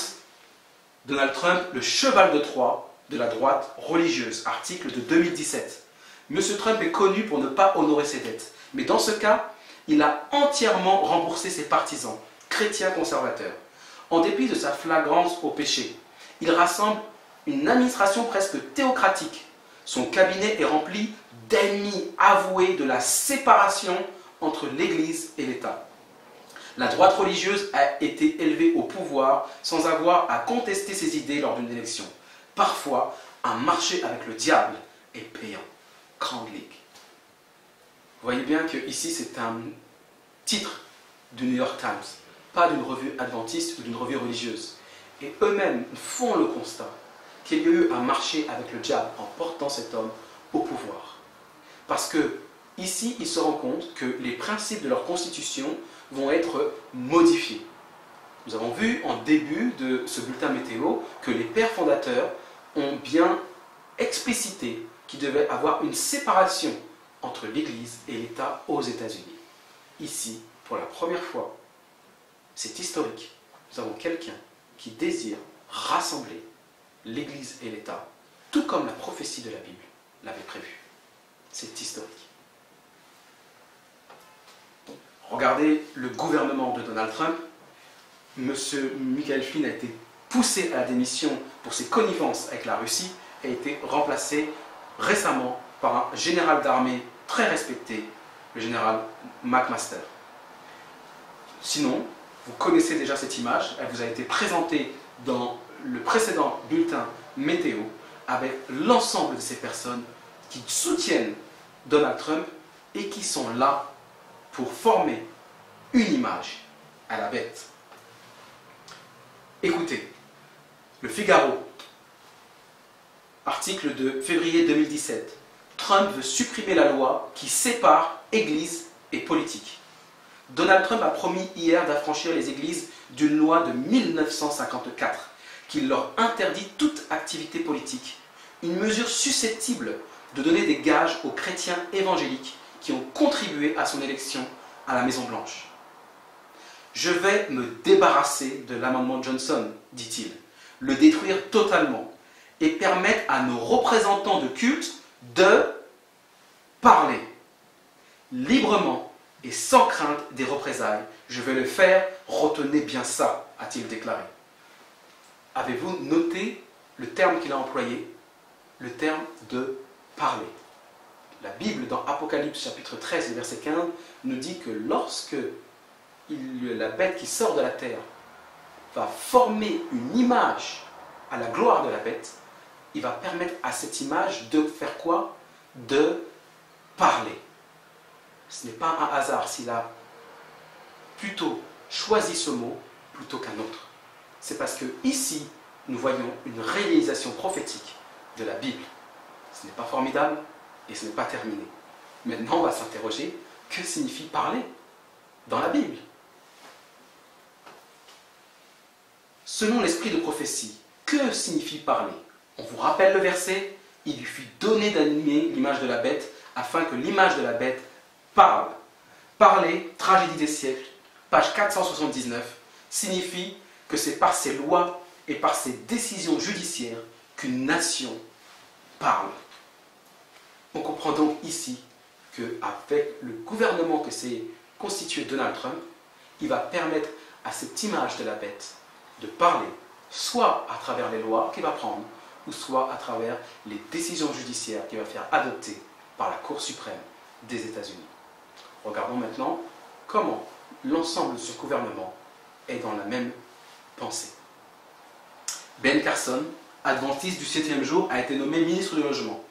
Donald Trump, le cheval de Troie de la droite religieuse, article de 2017. Monsieur Trump est connu pour ne pas honorer ses dettes, mais dans ce cas, il a entièrement remboursé ses partisans, chrétiens conservateurs. En dépit de sa flagrance au péché, il rassemble une administration presque théocratique. Son cabinet est rempli d'ennemis avoués de la séparation entre l'Église et l'État. La droite religieuse a été élevée au pouvoir sans avoir à contester ses idées lors d'une élection. Parfois, un marché avec le diable est payant. Grande Ligue. Vous voyez bien que ici c'est un titre du New York Times, pas d'une revue adventiste ou d'une revue religieuse. Et eux-mêmes font le constat qu'il y a eu un marché avec le diable en portant cet homme au pouvoir. Parce que ici, ils se rendent compte que les principes de leur constitution vont être modifiés. Nous avons vu en début de ce bulletin météo que les pères fondateurs ont bien explicité qu'il devait avoir une séparation entre l'Église et l'État aux États-Unis. Ici, pour la première fois, c'est historique. Nous avons quelqu'un qui désire rassembler l'Église et l'État, tout comme la prophétie de la Bible l'avait prévu. C'est historique. Regardez le gouvernement de Donald Trump. M. Michael Flynn a été poussé à la démission pour ses connivences avec la Russie et a été remplacé récemment par un général d'armée très respecté, le général McMaster. Sinon, vous connaissez déjà cette image, elle vous a été présentée dans le précédent bulletin météo avec l'ensemble de ces personnes qui soutiennent Donald Trump et qui sont là pour former une image à la bête. Écoutez, le Figaro, article de février 2017. Trump veut supprimer la loi qui sépare Église et politique. Donald Trump a promis hier d'affranchir les églises d'une loi de 1954 qui leur interdit toute activité politique. Une mesure susceptible de donner des gages aux chrétiens évangéliques qui ont contribué à son élection à la Maison-Blanche. Je vais me débarrasser de l'amendement Johnson, dit-il, le détruire totalement et permettre à nos représentants de culte de parler librement et sans crainte des représailles. Je vais le faire, retenez bien ça, a-t-il déclaré. Avez-vous noté le terme qu'il a employé? le terme de parler. La Bible, dans Apocalypse chapitre 13, verset 15, nous dit que lorsque la bête qui sort de la terre va former une image à la gloire de la bête, il va permettre à cette image de faire quoi? De parler. Ce n'est pas un hasard s'il a plutôt choisi ce mot plutôt qu'un autre. C'est parce que ici, nous voyons une réalisation prophétique de la Bible. Ce n'est pas formidable et ce n'est pas terminé. Maintenant, on va s'interroger, que signifie parler dans la Bible? Selon l'esprit de prophétie, que signifie parler? On vous rappelle le verset, il lui fut donné d'animer l'image de la bête afin que l'image de la bête parle. Parler, tragédie des siècles, page 479, signifie que c'est par ses lois et par ses décisions judiciaires qu'une nation parle. On comprend donc ici qu'avec le gouvernement que s'est constitué Donald Trump, il va permettre à cette image de la bête de parler, soit à travers les lois qu'il va prendre, ou soit à travers les décisions judiciaires qu'il va faire adopter par la Cour suprême des États-Unis. Regardons maintenant comment l'ensemble de ce gouvernement est dans la même pensée. Ben Carson, adventiste du 7e jour, a été nommé ministre du Logement.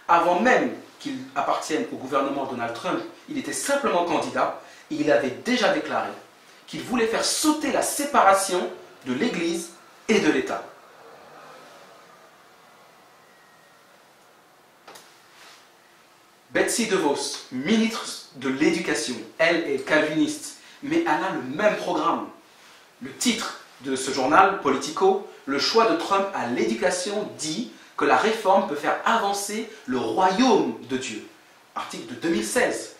Avant même qu'il appartienne au gouvernement Donald Trump, il était simplement candidat et il avait déjà déclaré qu'il voulait faire sauter la séparation de l'Église et de l'État. Betsy DeVos, ministre de l'Éducation, elle est calviniste, mais elle a le même programme. Le titre de ce journal, Politico, le choix de Trump à l'éducation dit que la réforme peut faire avancer le royaume de Dieu. Article de 2016.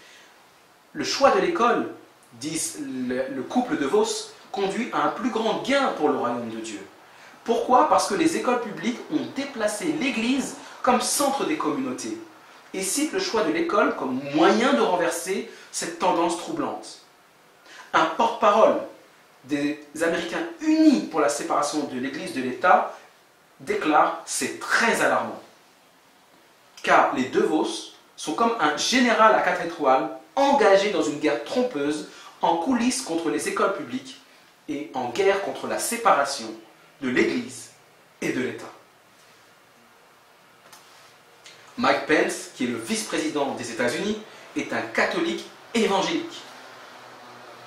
Le choix de l'école, dit le couple DeVos, conduit à un plus grand gain pour le royaume de Dieu. Pourquoi? Parce que les écoles publiques ont déplacé l'Église comme centre des communautés et cite le choix de l'école comme moyen de renverser cette tendance troublante. Un porte-parole des Américains unis pour la séparation de l'Église de l'État déclare « c'est très alarmant ». Car les DeVos sont comme un général à 4 étoiles engagé dans une guerre trompeuse en coulisses contre les écoles publiques et en guerre contre la séparation de l'Église et de l'État. Mike Pence, qui est le vice-président des États-Unis, est un catholique évangélique.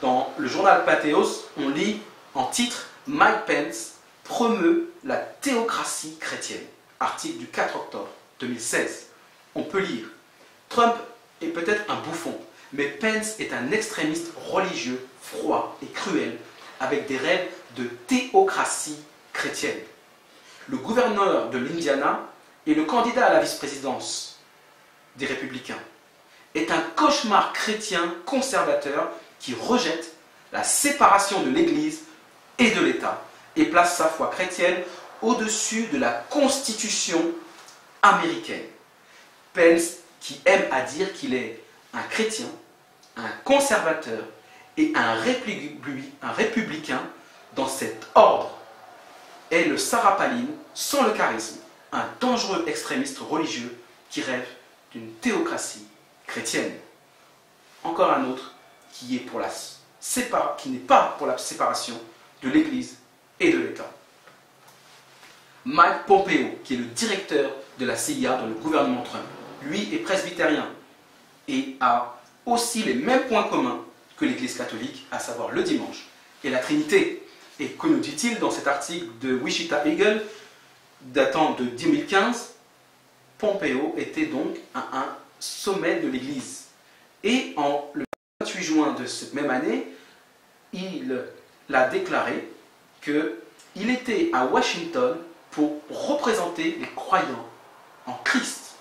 Dans le journal Patheos, on lit en titre « Mike Pence promeut la théocratie chrétienne ». Article du 4 octobre 2016. On peut lire « Trump est peut-être un bouffon, mais Pence est un extrémiste religieux, froid et cruel, avec des rêves de théocratie chrétienne. Le gouverneur de l'Indiana et le candidat à la vice-présidence des Républicains est un cauchemar chrétien conservateur qui rejette la séparation de l'Église et de l'État et place sa foi chrétienne au-dessus de la Constitution américaine. Pence, qui aime à dire qu'il est un chrétien, un conservateur et un républicain dans cet ordre, est le Sarah Palin sans le charisme, un dangereux extrémiste religieux qui rêve d'une théocratie chrétienne. Encore un autre qui n'est pas pour la séparation de l'Église et de l'État. Mike Pompeo, qui est le directeur de la CIA dans le gouvernement Trump, lui est presbytérien et a aussi les mêmes points communs que l'Église catholique, à savoir le dimanche et la Trinité. Et que nous dit-il dans cet article de Wichita Eagle, datant de 2015, Pompeo était donc à un sommet de l'Église. Et le 28 juin de cette même année, il a déclaré qu'il était à Washington pour représenter les croyants en Christ.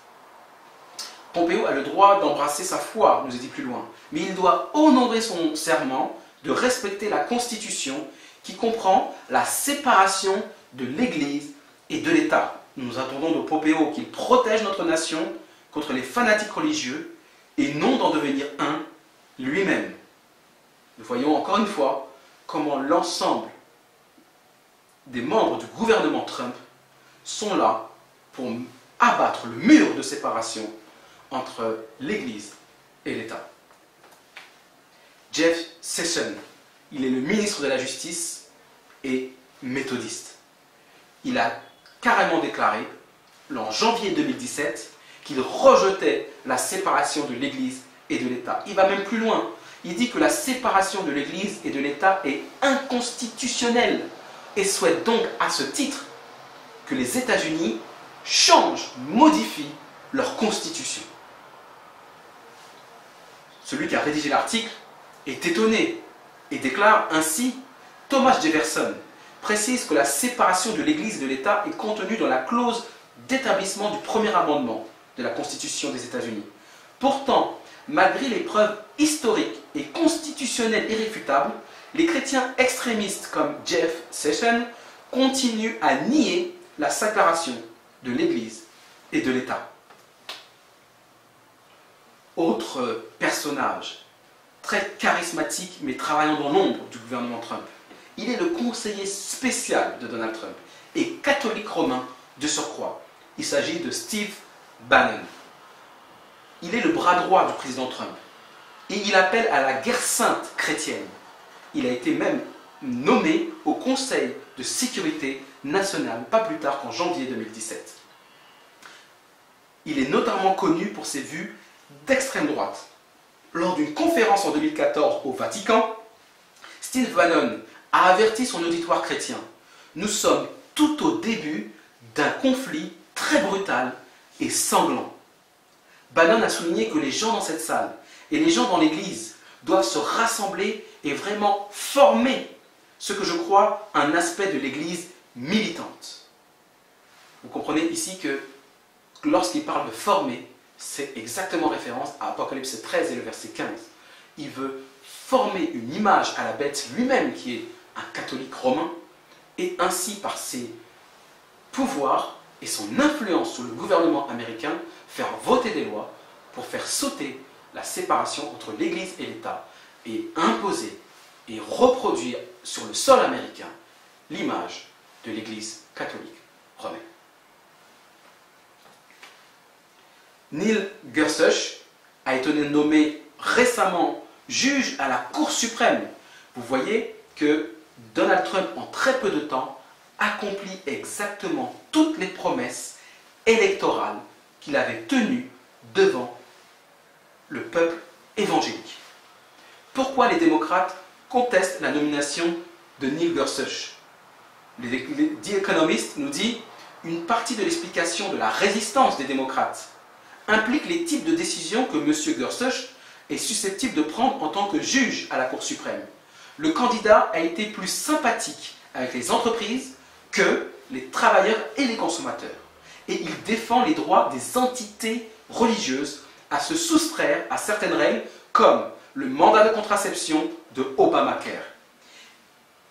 Pompeo a le droit d'embrasser sa foi, nous est dit plus loin, mais il doit honorer son serment de respecter la Constitution qui comprend la séparation de l'Église et de l'État. Nous attendons de Pompeo qu'il protège notre nation contre les fanatiques religieux et non d'en devenir un lui-même. Nous voyons encore une fois comment l'ensemble des membres du gouvernement Trump sont là pour abattre le mur de séparation entre l'Église et l'État. Jeff Sessions, il est le ministre de la Justice et méthodiste. Il a carrément déclaré, en janvier 2017, qu'il rejetait la séparation de l'Église et de l'État. Il va même plus loin. Il dit que la séparation de l'Église et de l'État est inconstitutionnelle et souhaite donc à ce titre que les États-Unis changent, modifient leur constitution. Celui qui a rédigé l'article est étonné et déclare ainsi: Thomas Jefferson précise que la séparation de l'Église et de l'État est contenue dans la clause d'établissement du premier amendement de la Constitution des États-Unis. Pourtant, malgré les preuves historiques et constitutionnelles irréfutables, les chrétiens extrémistes comme Jeff Sessions continuent à nier la séparation de l'Église et de l'État. Autre personnage très charismatique mais travaillant dans l'ombre du gouvernement Trump. Il est le conseiller spécial de Donald Trump et catholique romain de surcroît. Il s'agit de Steve Bannon. Il est le bras droit du président Trump et il appelle à la guerre sainte chrétienne. Il a été même nommé au Conseil de sécurité nationale, pas plus tard qu'en janvier 2017. Il est notamment connu pour ses vues d'extrême droite. Lors d'une conférence en 2014 au Vatican, Steve Bannon a averti son auditoire chrétien: nous sommes tout au début d'un conflit très brutal et sanglant. Bannon a souligné que les gens dans cette salle et les gens dans l'Église doivent se rassembler et vraiment former ce que je crois un aspect de l'Église militante. Vous comprenez ici que lorsqu'il parle de former, c'est exactement référence à Apocalypse 13 et le verset 15. Il veut former une image à la bête lui-même qui est un catholique romain et ainsi par ses pouvoirs et son influence sur le gouvernement américain faire voter des lois pour faire sauter la séparation entre l'Église et l'État et imposer et reproduire sur le sol américain l'image de l'Église catholique romaine. Neil Gorsuch a été nommé récemment juge à la Cour suprême. Vous voyez que Donald Trump, en très peu de temps, accomplit exactement toutes les promesses électorales qu'il avait tenues devant le peuple évangélique. Pourquoi les démocrates contestent la nomination de Neil Gorsuch? The Economist nous dit une partie de l'explication de la résistance des démocrates implique les types de décisions que M. Gorsuch est susceptible de prendre en tant que juge à la Cour suprême. Le candidat a été plus sympathique avec les entreprises que les travailleurs et les consommateurs. Et il défend les droits des entités religieuses à se soustraire à certaines règles comme le mandat de contraception de Obamacare.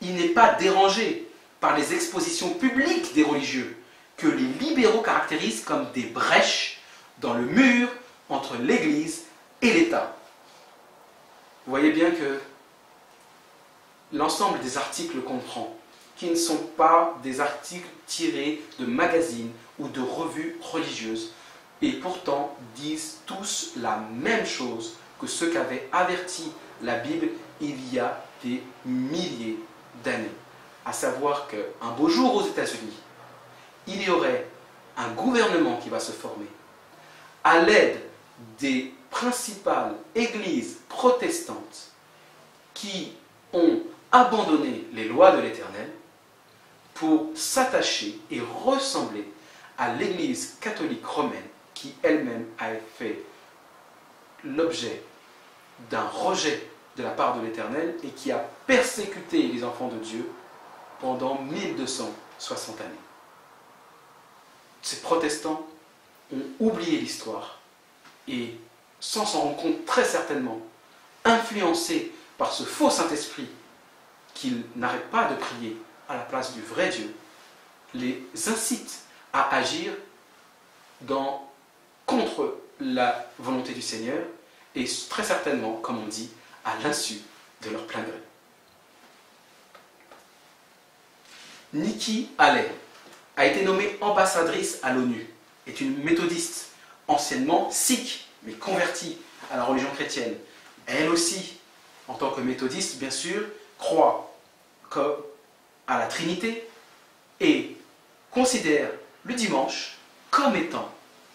Il n'est pas dérangé par les expositions publiques des religieux que les libéraux caractérisent comme des brèches dans le mur entre l'Église et l'État. Vous voyez bien que l'ensemble des articles qu'on prend, qui ne sont pas des articles tirés de magazines ou de revues religieuses, et pourtant disent tous la même chose que ceux qu'avait averti la Bible il y a des milliers d'années. À savoir qu'un beau jour aux États-Unis, il y aurait un gouvernement qui va se former à l'aide des principales églises protestantes qui ont abandonné les lois de l'Éternel pour s'attacher et ressembler à l'Église catholique romaine qui elle-même a fait l'objet d'un rejet de la part de l'Éternel et qui a persécuté les enfants de Dieu pendant 1260 années. Ces protestants ont oublié l'histoire et, sans s'en rendre compte très certainement, influencés par ce faux Saint-Esprit qu'ils n'arrêtent pas de prier à la place du vrai Dieu, les incitent à agir contre la volonté du Seigneur et très certainement, comme on dit, à l'insu de leur plein gré. Nikki Haley a été nommée ambassadrice à l'ONU. est une méthodiste, anciennement sikh, mais convertie à la religion chrétienne. Elle aussi, en tant que méthodiste, bien sûr, croit à la Trinité et considère le dimanche comme étant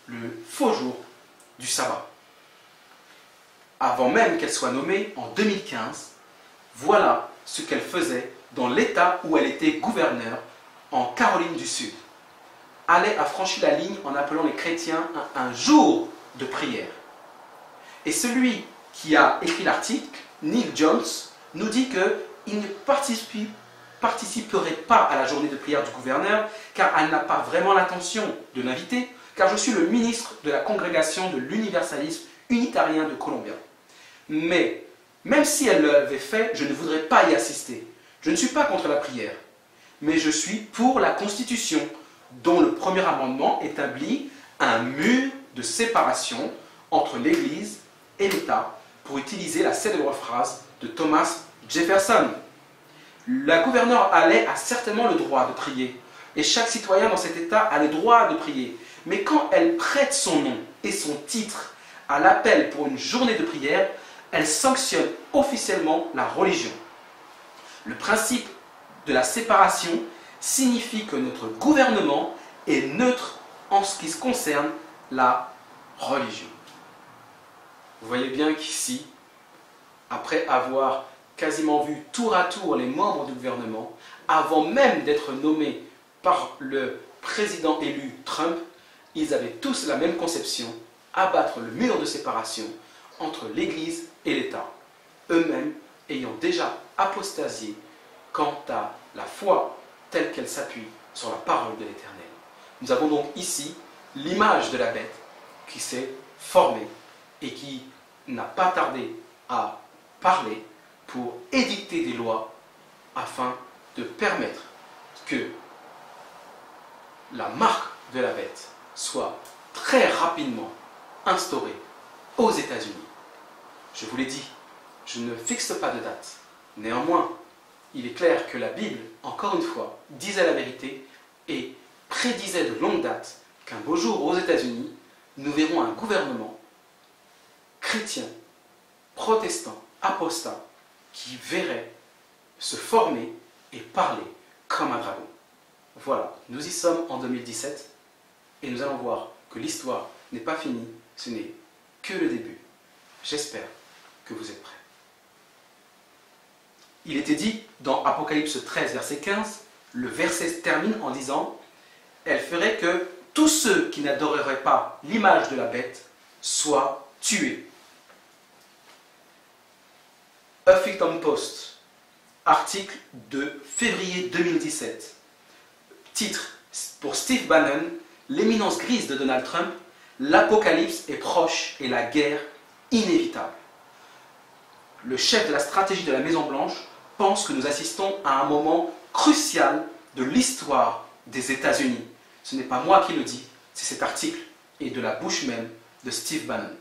le faux jour du sabbat. Avant même qu'elle soit nommée en 2015, voilà ce qu'elle faisait dans l'État où elle était gouverneure, en Caroline du Sud. Elle a franchi la ligne en appelant les chrétiens à un jour de prière. Et celui qui a écrit l'article, Neil Jones, nous dit qu'il ne participerait pas à la journée de prière du gouverneur, car elle n'a pas vraiment l'intention de l'inviter, car je suis le ministre de la congrégation de l'universalisme unitarien de Columbia. Mais, même si elle l'avait fait, je ne voudrais pas y assister. Je ne suis pas contre la prière, mais je suis pour la Constitution, dont le premier amendement établit un mur de séparation entre l'Église et l'État, pour utiliser la célèbre phrase de Thomas Jefferson. La gouverneure Haley a certainement le droit de prier, et chaque citoyen dans cet État a le droit de prier. Mais quand elle prête son nom et son titre à l'appel pour une journée de prière, elle sanctionne officiellement la religion. Le principe de la séparation signifie que notre gouvernement est neutre en ce qui concerne la religion. Vous voyez bien qu'ici, après avoir quasiment vu tour à tour les membres du gouvernement, avant même d'être nommés par le président élu Trump, ils avaient tous la même conception, abattre le mur de séparation entre l'Église et l'État, eux-mêmes ayant déjà apostasié quant à la foi telle qu'elle s'appuie sur la parole de l'Éternel. Nous avons donc ici l'image de la bête qui s'est formée et qui n'a pas tardé à parler pour édicter des lois afin de permettre que la marque de la bête soit très rapidement instaurée aux États-Unis. Je vous l'ai dit, je ne fixe pas de date. Néanmoins, il est clair que la Bible, encore une fois, disait la vérité et prédisait de longue date qu'un beau jour aux États-Unis, nous verrons un gouvernement chrétien, protestant, apostat, qui verrait se former et parler comme un dragon. Voilà, nous y sommes en 2017 et nous allons voir que l'histoire n'est pas finie, ce n'est que le début. J'espère que vous êtes prêts. Il était dit dans Apocalypse 13, verset 15, le verset se termine en disant « Elle ferait que tous ceux qui n'adoreraient pas l'image de la bête soient tués. » Huffington Post, article de février 2017. Titre pour Steve Bannon, l'éminence grise de Donald Trump, l'apocalypse est proche et la guerre inévitable. Le chef de la stratégie de la Maison-Blanche pense que nous assistons à un moment crucial de l'histoire des États-Unis. Ce n'est pas moi qui le dis, c'est cet article et de la bouche même de Steve Bannon.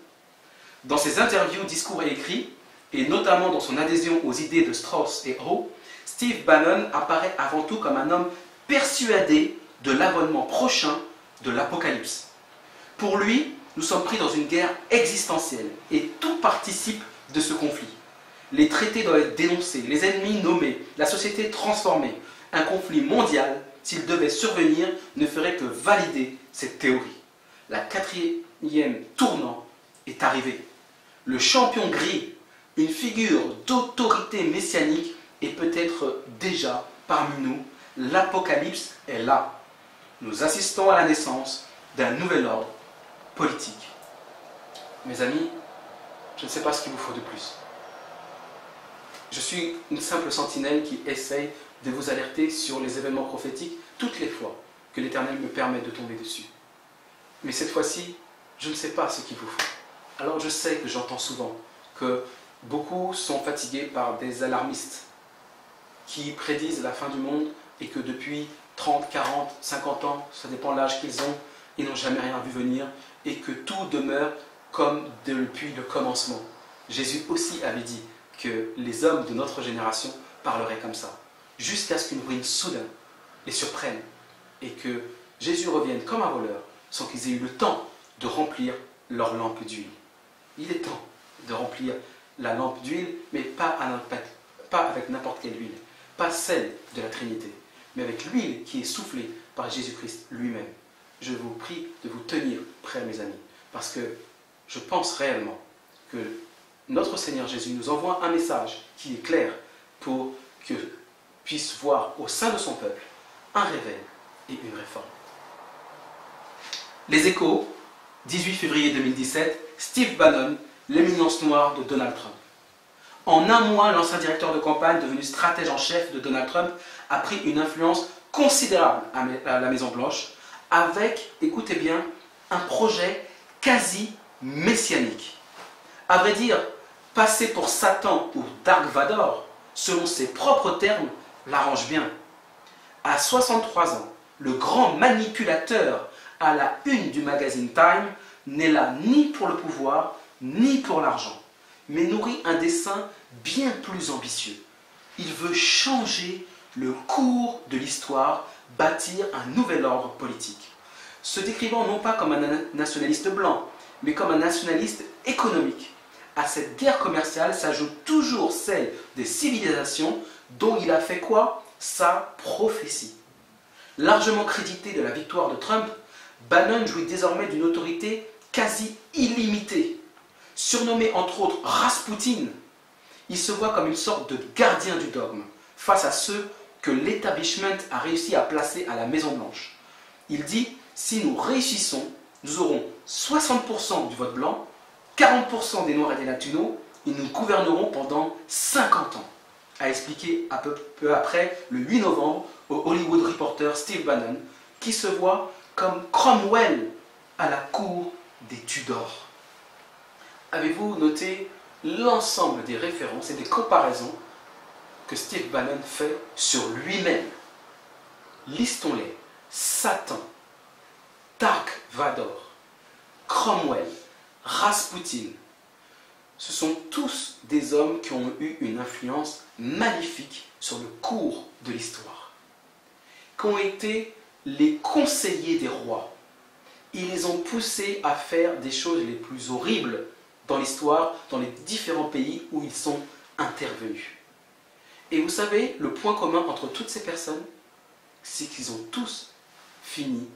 Dans ses interviews, discours et écrits, et notamment dans son adhésion aux idées de Strauss et Howe, Steve Bannon apparaît avant tout comme un homme persuadé de l'avènement prochain de l'Apocalypse. Pour lui, nous sommes pris dans une guerre existentielle et tout participe de ce conflit. Les traités doivent être dénoncés, les ennemis nommés, la société transformée. Un conflit mondial, s'il devait survenir, ne ferait que valider cette théorie. La quatrième tournant est arrivée. Le champion gris, une figure d'autorité messianique, est peut-être déjà parmi nous. L'Apocalypse est là. Nous assistons à la naissance d'un nouvel ordre politique. Mes amis, je ne sais pas ce qu'il vous faut de plus. Je suis une simple sentinelle qui essaye de vous alerter sur les événements prophétiques toutes les fois que l'Éternel me permet de tomber dessus. Mais cette fois-ci, je ne sais pas ce qu'il vous faut. Alors je sais que j'entends souvent que beaucoup sont fatigués par des alarmistes qui prédisent la fin du monde et que depuis 30, 40, 50 ans, ça dépend de l'âge qu'ils ont, ils n'ont jamais rien vu venir et que tout demeure comme depuis le commencement. Jésus aussi avait dit que les hommes de notre génération parleraient comme ça, jusqu'à ce qu'une ruine soudaine les surprenne et que Jésus revienne comme un voleur sans qu'ils aient eu le temps de remplir leur lampe d'huile. Il est temps de remplir la lampe d'huile, mais pas avec n'importe quelle huile, pas celle de la Trinité, mais avec l'huile qui est soufflée par Jésus-Christ lui-même. Je vous prie de vous tenir prêts, mes amis, parce que je pense réellement que notre Seigneur Jésus nous envoie un message qui est clair pour que puisse voir au sein de son peuple un réveil et une réforme. Les Échos, 18 février 2017, Steve Bannon, l'éminence noire de Donald Trump. En un mois, l'ancien directeur de campagne, devenu stratège en chef de Donald Trump, a pris une influence considérable à la Maison-Blanche, avec, écoutez bien, un projet quasi messianique. À vrai dire, passer pour Satan ou Dark Vador, selon ses propres termes, l'arrange bien. À 63 ans, le grand manipulateur à la une du magazine Time n'est là ni pour le pouvoir, ni pour l'argent, mais nourrit un dessein bien plus ambitieux. Il veut changer le cours de l'histoire, bâtir un nouvel ordre politique. Se décrivant non pas comme un nationaliste blanc, mais comme un nationaliste économique. À cette guerre commerciale s'ajoute toujours celle des civilisations dont il a fait quoi? Sa prophétie. Largement crédité de la victoire de Trump, Bannon jouit désormais d'une autorité quasi illimitée. Surnommé entre autres Rasputin, il se voit comme une sorte de gardien du dogme face à ceux que l'établissement a réussi à placer à la Maison-Blanche. Il dit, si nous réussissons, nous aurons 60% du vote blanc, 40% des Noirs et des Latinos, et nous gouvernerons pendant 50 ans, a expliqué peu après, le 8 novembre, au Hollywood Reporter Steve Bannon, qui se voit comme Cromwell à la cour des Tudors. Avez-vous noté l'ensemble des références et des comparaisons que Steve Bannon fait sur lui-même? Listons-les. Satan, Dark Vador, Cromwell, Rasputin. Ce sont tous des hommes qui ont eu une influence maléfique sur le cours de l'histoire, qui ont été les conseillers des rois. Ils les ont poussés à faire des choses les plus horribles dans l'histoire, dans les différents pays où ils sont intervenus. Et vous savez, le point commun entre toutes ces personnes, c'est qu'ils ont tous fini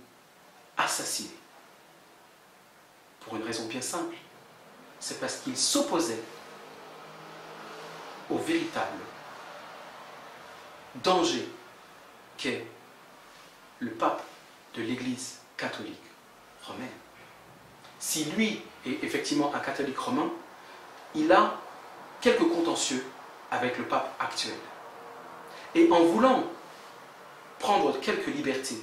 assassinés. Pour une raison bien simple, c'est parce qu'ils s'opposaient au véritable danger qu'est le pape de l'Église catholique romaine. Si lui est effectivement un catholique romain, il a quelques contentieux avec le pape actuel. Et en voulant prendre quelques libertés,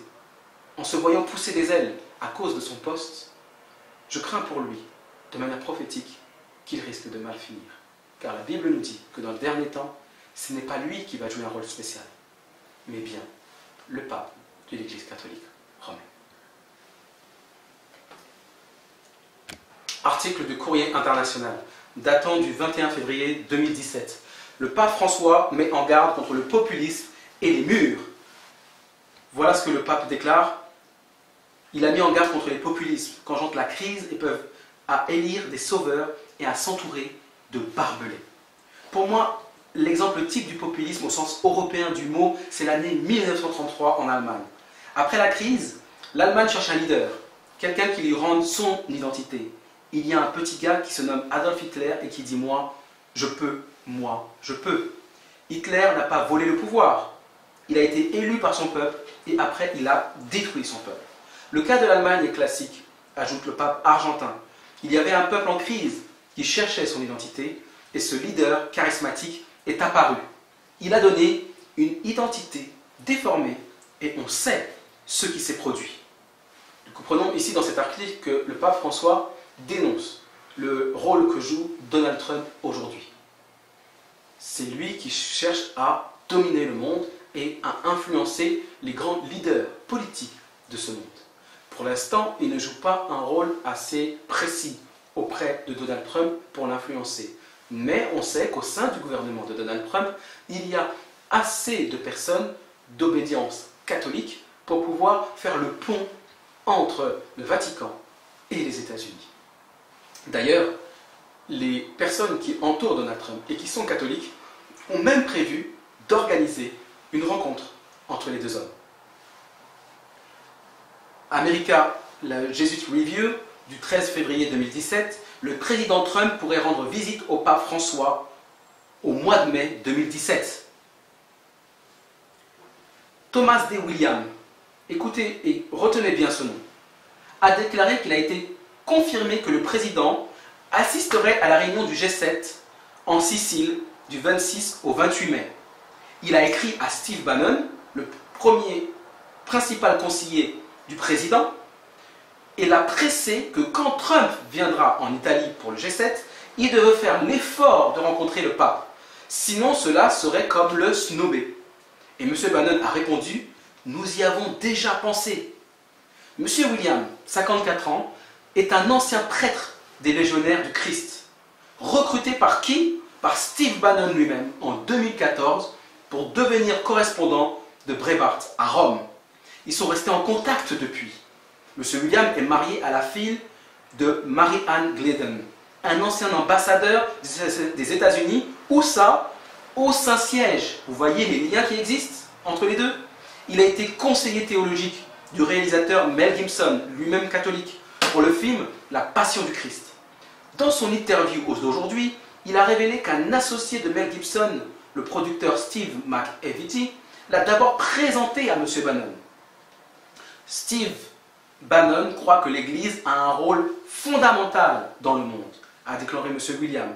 en se voyant pousser des ailes à cause de son poste, je crains pour lui, de manière prophétique, qu'il risque de mal finir. Car la Bible nous dit que dans le dernier temps, ce n'est pas lui qui va jouer un rôle spécial, mais bien le pape de l'Église catholique romaine. Article du Courrier international, datant du 21 février 2017. Le pape François met en garde contre le populisme et les murs. Voilà ce que le pape déclare. Il a mis en garde contre les populismes, qu'engendre la crise et peuvent à élire des sauveurs et à s'entourer de barbelés. Pour moi, l'exemple type du populisme au sens européen du mot, c'est l'année 1933 en Allemagne. Après la crise, l'Allemagne cherche un leader, quelqu'un qui lui rende son identité. Il y a un petit gars qui se nomme Adolf Hitler et qui dit « moi, je peux, moi, je peux ». Hitler n'a pas volé le pouvoir. Il a été élu par son peuple et après il a détruit son peuple. Le cas de l'Allemagne est classique, ajoute le pape argentin. Il y avait un peuple en crise qui cherchait son identité et ce leader charismatique est apparu. Il a donné une identité déformée et on sait ce qui s'est produit. Nous comprenons ici dans cet article que le pape François dénonce le rôle que joue Donald Trump aujourd'hui. C'est lui qui cherche à dominer le monde et à influencer les grands leaders politiques de ce monde. Pour l'instant, il ne joue pas un rôle assez précis auprès de Donald Trump pour l'influencer. Mais on sait qu'au sein du gouvernement de Donald Trump, il y a assez de personnes d'obédience catholique pour pouvoir faire le pont entre le Vatican et les États-Unis. D'ailleurs, les personnes qui entourent Donald Trump et qui sont catholiques ont même prévu d'organiser une rencontre entre les deux hommes. America, la Jesuit Review du 13 février 2017, le président Trump pourrait rendre visite au pape François au mois de mai 2017. Thomas D. Williams, écoutez et retenez bien ce nom, a déclaré qu'il a été confirmé que le président assisterait à la réunion du G7 en Sicile du 26 au 28 mai. Il a écrit à Steve Bannon, le premier principal conseiller du président, et l'a pressé que quand Trump viendra en Italie pour le G7, il devait faire l'effort de rencontrer le pape. Sinon, cela serait comme le snobber. Et M. Bannon a répondu « Nous y avons déjà pensé ». M. William, 54 ans, est un ancien prêtre des Légionnaires du Christ. Recruté par qui? Par Steve Bannon lui-même en 2014 pour devenir correspondant de Breitbart à Rome. Ils sont restés en contact depuis. M. William est marié à la fille de Mary-Ann Glidden, un ancien ambassadeur des États-Unis. Où ça? Au Saint-Siège. Vous voyez les liens qui existent entre les deux? Il a été conseiller théologique du réalisateur Mel Gibson, lui-même catholique, pour le film La Passion du Christ. Dans son interview d'aujourd'hui, il a révélé qu'un associé de Mel Gibson, le producteur Steve McEvity, l'a d'abord présenté à M. Bannon. Steve Bannon croit que l'Église a un rôle fondamental dans le monde, a déclaré M. William.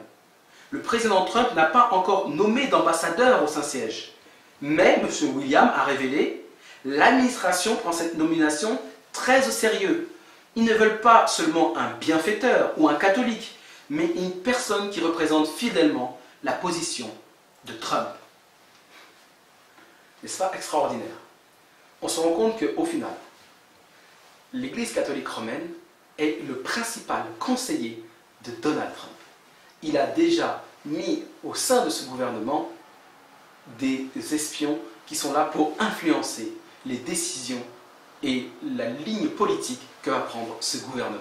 Le président Trump n'a pas encore nommé d'ambassadeur au Saint-Siège, mais M. William a révélé « L'administration prend cette nomination très au sérieux. Ils ne veulent pas seulement un bienfaiteur ou un catholique, mais une personne qui représente fidèlement la position de Trump. » N'est-ce pas extraordinaire? On se rend compte qu'au final, l'Église catholique romaine est le principal conseiller de Donald Trump. Il a déjà mis au sein de ce gouvernement des espions qui sont là pour influencer les décisions et la ligne politique que va prendre ce gouvernement.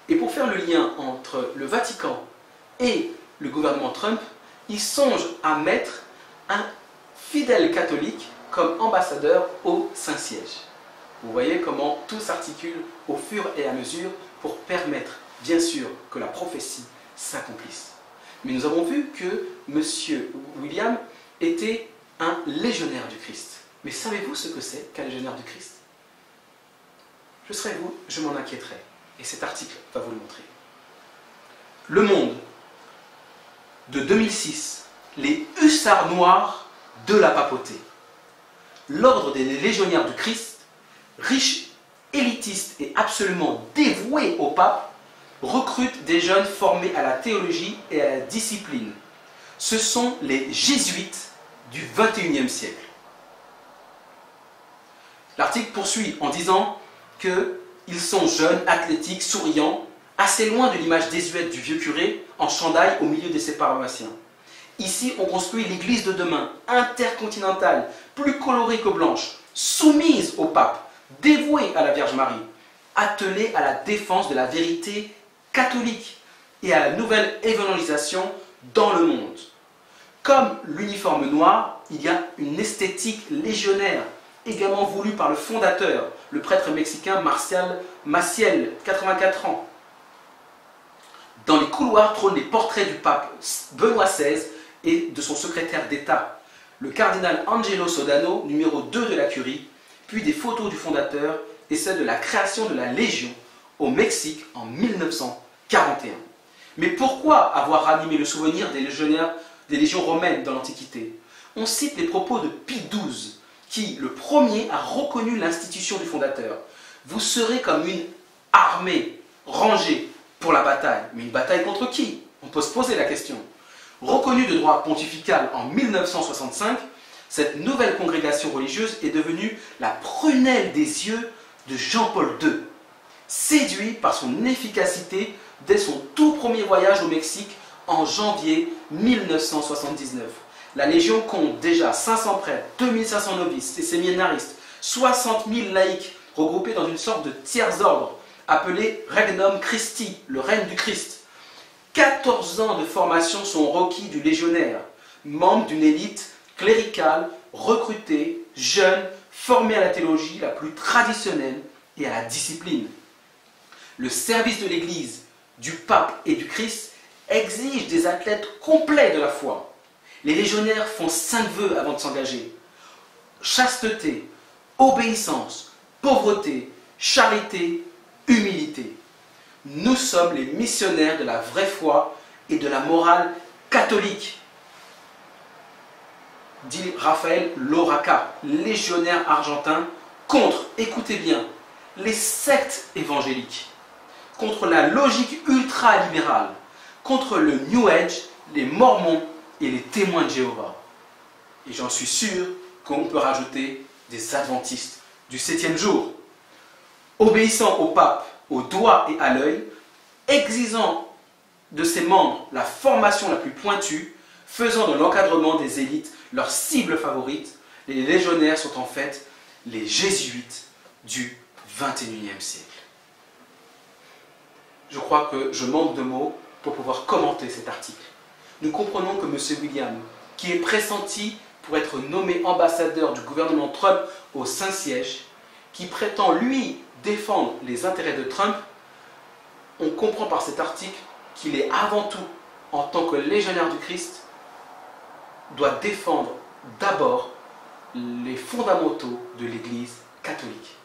Et pour faire le lien entre le Vatican et le gouvernement Trump, il songe à mettre un fidèle catholique comme ambassadeur au Saint-Siège. Vous voyez comment tout s'articule au fur et à mesure pour permettre, bien sûr, que la prophétie s'accomplisse. Mais nous avons vu que M. William était un légionnaire du Christ. Mais savez-vous ce que c'est qu'un légionnaire du Christ? Je serais vous, je m'en inquiéterais. Et cet article va vous le montrer. Le Monde, de 2006, les hussards noirs de la papauté. L'ordre des légionnaires du Christ, riches, élitistes et absolument dévoués au pape, recrute des jeunes formés à la théologie et à la discipline. Ce sont les jésuites du XXIe siècle. L'article poursuit en disant qu'ils sont jeunes, athlétiques, souriants, assez loin de l'image désuète du vieux curé en chandail au milieu de ses paroissiens. Ici, on construit l'église de demain, intercontinentale, plus colorée que blanche, soumise au pape, dévouée à la Vierge Marie, attelée à la défense de la vérité catholique et à la nouvelle évangélisation dans le monde. Comme l'uniforme noir, il y a une esthétique légionnaire, également voulue par le fondateur, le prêtre mexicain Marcial Maciel, 84 ans. Dans les couloirs trônent les portraits du pape Benoît XVI et de son secrétaire d'État, le cardinal Angelo Sodano, numéro 2 de la Curie, puis des photos du fondateur et celles de la création de la Légion au Mexique en 1941. Mais pourquoi avoir ranimé le souvenir des légions romaines dans l'Antiquité? On cite les propos de Pie XII, qui, le premier, a reconnu l'institution du fondateur. Vous serez comme une armée rangée pour la bataille. Mais une bataille contre qui? On peut se poser la question. Reconnue de droit pontifical en 1965, cette nouvelle congrégation religieuse est devenue la prunelle des yeux de Jean-Paul II, séduit par son efficacité dès son tout premier voyage au Mexique en janvier 1979. La Légion compte déjà 500 prêtres, 2500 novices et séminaristes, 60 000 laïcs regroupés dans une sorte de tiers-ordre, appelé Regnum Christi, le règne du Christ. 14 ans de formation sont requis du légionnaire, membre d'une élite cléricale, recrutée, jeune, formée à la théologie la plus traditionnelle et à la discipline. Le service de l'Église, du pape et du Christ exige des athlètes complets de la foi. Les légionnaires font 5 vœux avant de s'engager. Chasteté, obéissance, pauvreté, charité, humilité. Nous sommes les missionnaires de la vraie foi et de la morale catholique, dit Raphaël Loraca, légionnaire argentin, contre, écoutez bien, les sectes évangéliques, contre la logique ultra-libérale, contre le New Age, les Mormons et les témoins de Jéhovah. Et j'en suis sûr qu'on peut rajouter des adventistes du 7e jour, obéissant au pape, au doigt et à l'œil, exigeant de ses membres la formation la plus pointue, faisant de l'encadrement des élites leur cible favorite. Les légionnaires sont en fait les jésuites du 21e siècle. Je crois que je manque de mots pour pouvoir commenter cet article. Nous comprenons que M. William, qui est pressenti pour être nommé ambassadeur du gouvernement Trump au Saint-Siège, qui prétend, lui, défendre les intérêts de Trump, on comprend par cet article qu'il est avant tout, en tant que légionnaire du Christ, doit défendre d'abord les fondamentaux de l'Église catholique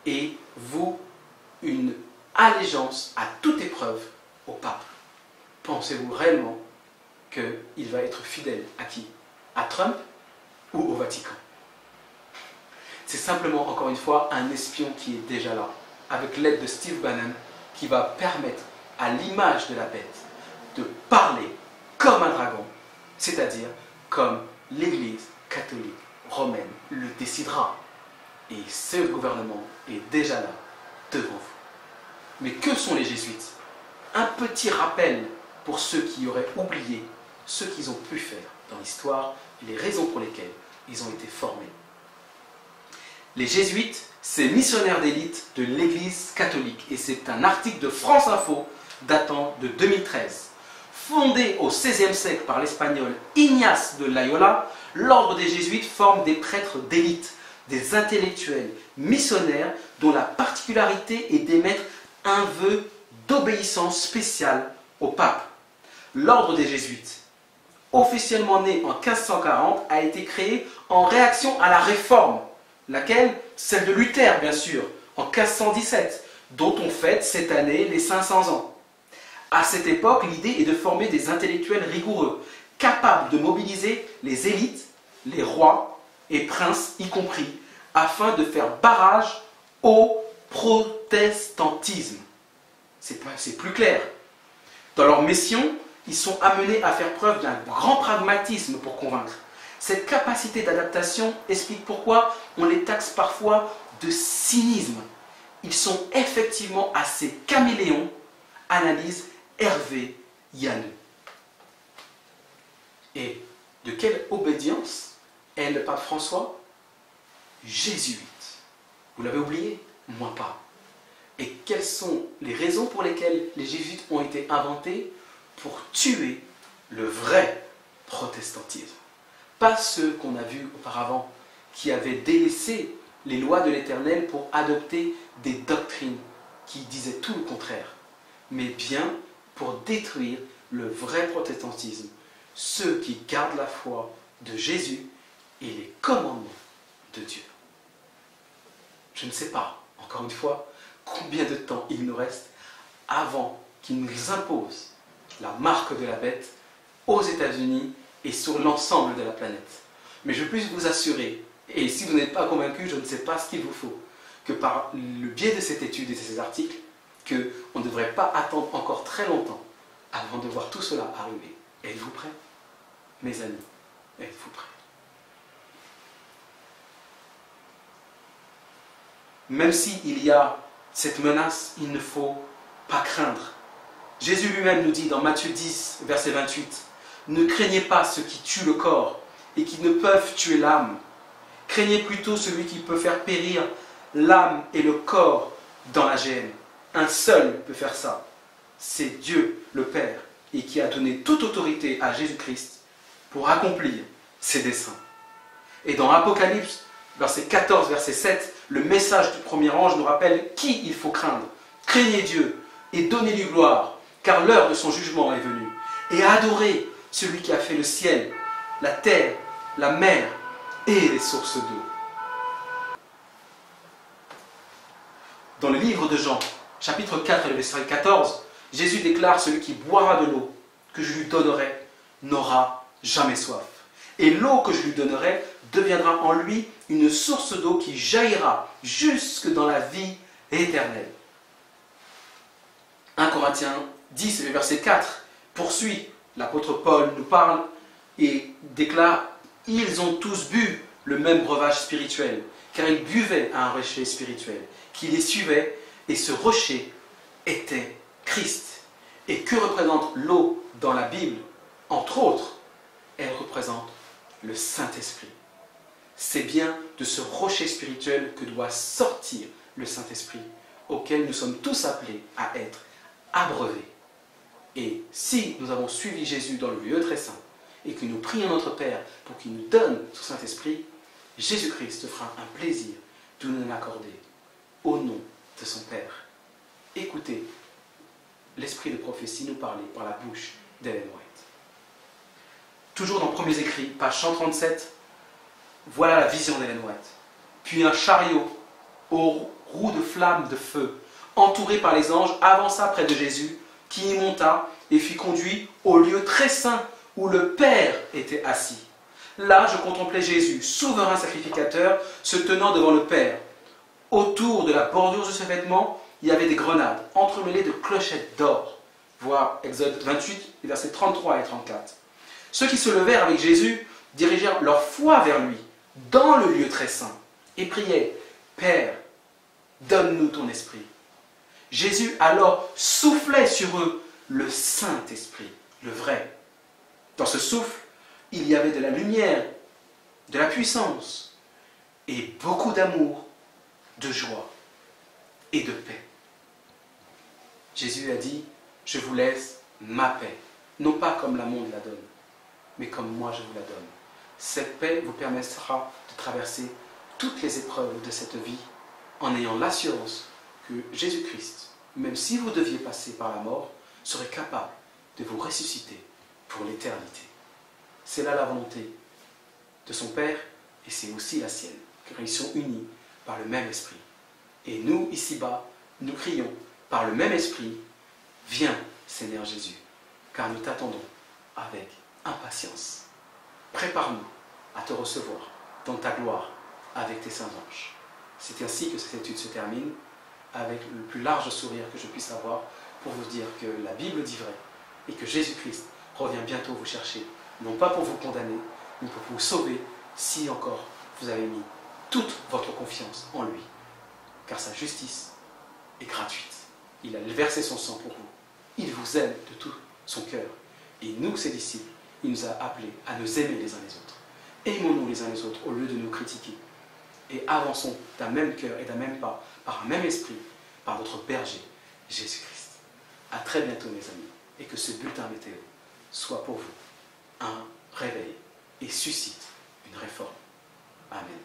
et voue une allégeance à toute épreuve au pape. Pensez-vous réellement qu'il va être fidèle à qui? À Trump ou au Vatican? C'est simplement, encore une fois, un espion qui est déjà là, avec l'aide de Steve Bannon, qui va permettre à l'image de la bête de parler comme un dragon, c'est-à-dire comme l'Église catholique romaine le décidera. Et ce gouvernement est déjà là, devant vous. Mais que sont les jésuites? Un petit rappel pour ceux qui auraient oublié ce qu'ils ont pu faire dans l'histoire et les raisons pour lesquelles ils ont été formés. Les jésuites, c'est missionnaires d'élite de l'Église catholique. Et c'est un article de France Info datant de 2013. Fondé au XVIe siècle par l'espagnol Ignace de Loyola, l'ordre des jésuites forme des prêtres d'élite, des intellectuels missionnaires dont la particularité est d'émettre un vœu d'obéissance spéciale au pape. L'ordre des jésuites, officiellement né en 1540, a été créé en réaction à la Réforme, laquelle, celle de Luther bien sûr, en 1517, dont on fête cette année les 500 ans. À cette époque, l'idée est de former des intellectuels rigoureux, capables de mobiliser les élites, les rois et princes y compris, afin de faire barrage au protestantisme. C'est plus clair. Dans leur mission, ils sont amenés à faire preuve d'un grand pragmatisme pour convaincre. Cette capacité d'adaptation explique pourquoi on les taxe parfois de cynisme. Ils sont effectivement assez caméléons, analyse Hervé Yannou. Et de quelle obédience est le pape François? Jésuite. Vous l'avez oublié? Moi pas. Et quelles sont les raisons pour lesquelles les jésuites ont été inventés? Pour tuer le vrai protestantisme. Pas ceux qu'on a vus auparavant, qui avaient délaissé les lois de l'Éternel pour adopter des doctrines qui disaient tout le contraire, mais bien pour détruire le vrai protestantisme, ceux qui gardent la foi de Jésus et les commandements de Dieu. Je ne sais pas, encore une fois, combien de temps il nous reste avant qu'ils nous imposent la marque de la bête aux États-Unis et sur l'ensemble de la planète. Mais je puis vous assurer, et si vous n'êtes pas convaincu, je ne sais pas ce qu'il vous faut, que par le biais de cette étude et de ces articles, qu'on ne devrait pas attendre encore très longtemps avant de voir tout cela arriver. Êtes-vous prêts, mes amis? Êtes-vous prêts? Même s'il y a cette menace, il ne faut pas craindre. Jésus lui-même nous dit dans Matthieu 10, verset 28, « Ne craignez pas ceux qui tuent le corps et qui ne peuvent tuer l'âme. Craignez plutôt celui qui peut faire périr l'âme et le corps dans la géhenne. Un seul peut faire ça. C'est Dieu le Père et qui a donné toute autorité à Jésus-Christ pour accomplir ses desseins. Et dans Apocalypse, verset 14, verset 7, le message du premier ange nous rappelle qui il faut craindre. Craignez Dieu et donnez-lui gloire, car l'heure de son jugement est venue. Et adorez celui qui a fait le ciel, la terre, la mer et les sources d'eau. Dans le livre de Jean, chapitre 4 et le verset 14, Jésus déclare: celui qui boira de l'eau que je lui donnerai n'aura jamais soif. Et l'eau que je lui donnerai deviendra en lui une source d'eau qui jaillira jusque dans la vie éternelle. 1 Corinthiens 10, le verset 4, poursuit, l'apôtre Paul nous parle et déclare: ils ont tous bu le même breuvage spirituel, car ils buvaient à un rocher spirituel qui les suivait, et ce rocher était Christ. Et que représente l'eau dans la Bible? Entre autres, elle représente le Saint-Esprit. C'est bien de ce rocher spirituel que doit sortir le Saint-Esprit, auquel nous sommes tous appelés à être abreuvés. Et si nous avons suivi Jésus dans le lieu très saint, et que nous prions notre Père pour qu'il nous donne son Saint-Esprit, Jésus-Christ te fera un plaisir de nous l'accorder au nom de son Père. Écoutez l'esprit de prophétie nous parler par la bouche d'Ellen White. Toujours dans Premiers Écrits, page 137, voilà la vision d'Ellen White. Puis un chariot aux roues de flammes de feu, entouré par les anges, avança près de Jésus, qui y monta et fut conduit au lieu très saint où le Père était assis. Là, je contemplais Jésus, souverain sacrificateur, se tenant devant le Père. Autour de la bordure de ses vêtements, il y avait des grenades, entremêlées de clochettes d'or. Voir Exode 28, versets 33 et 34. Ceux qui se levèrent avec Jésus dirigèrent leur foi vers lui, dans le lieu très saint, et priaient: Père, donne-nous ton esprit. Jésus alors soufflait sur eux le Saint-Esprit, le vrai. Dans ce souffle, il y avait de la lumière, de la puissance, et beaucoup d'amour, de joie et de paix. Jésus a dit: je vous laisse ma paix, non pas comme le monde la donne, mais comme moi je vous la donne. Cette paix vous permettra de traverser toutes les épreuves de cette vie en ayant l'assurance que Jésus-Christ, même si vous deviez passer par la mort, serait capable de vous ressusciter pour l'éternité. C'est là la volonté de son Père et c'est aussi la sienne, car ils sont unis par le même esprit. Et nous, ici-bas, nous crions par le même esprit: viens, Seigneur Jésus, car nous t'attendons avec impatience. Prépare-nous à te recevoir dans ta gloire avec tes saints anges. C'est ainsi que cette étude se termine, avec le plus large sourire que je puisse avoir, pour vous dire que la Bible dit vrai et que Jésus-Christ revient bientôt vous chercher, non pas pour vous condamner, mais pour vous sauver, si encore vous avez mis toute votre confiance en lui. Car sa justice est gratuite. Il a versé son sang pour vous. Il vous aime de tout son cœur. Et nous, ses disciples, il nous a appelés à nous aimer les uns les autres. Aimons-nous les uns les autres au lieu de nous critiquer. Et avançons d'un même cœur et d'un même pas, par un même esprit, par notre berger, Jésus-Christ. À très bientôt, mes amis. Et que ce bulletin météo soit pour vous un réveil et suscite une réforme. Amen.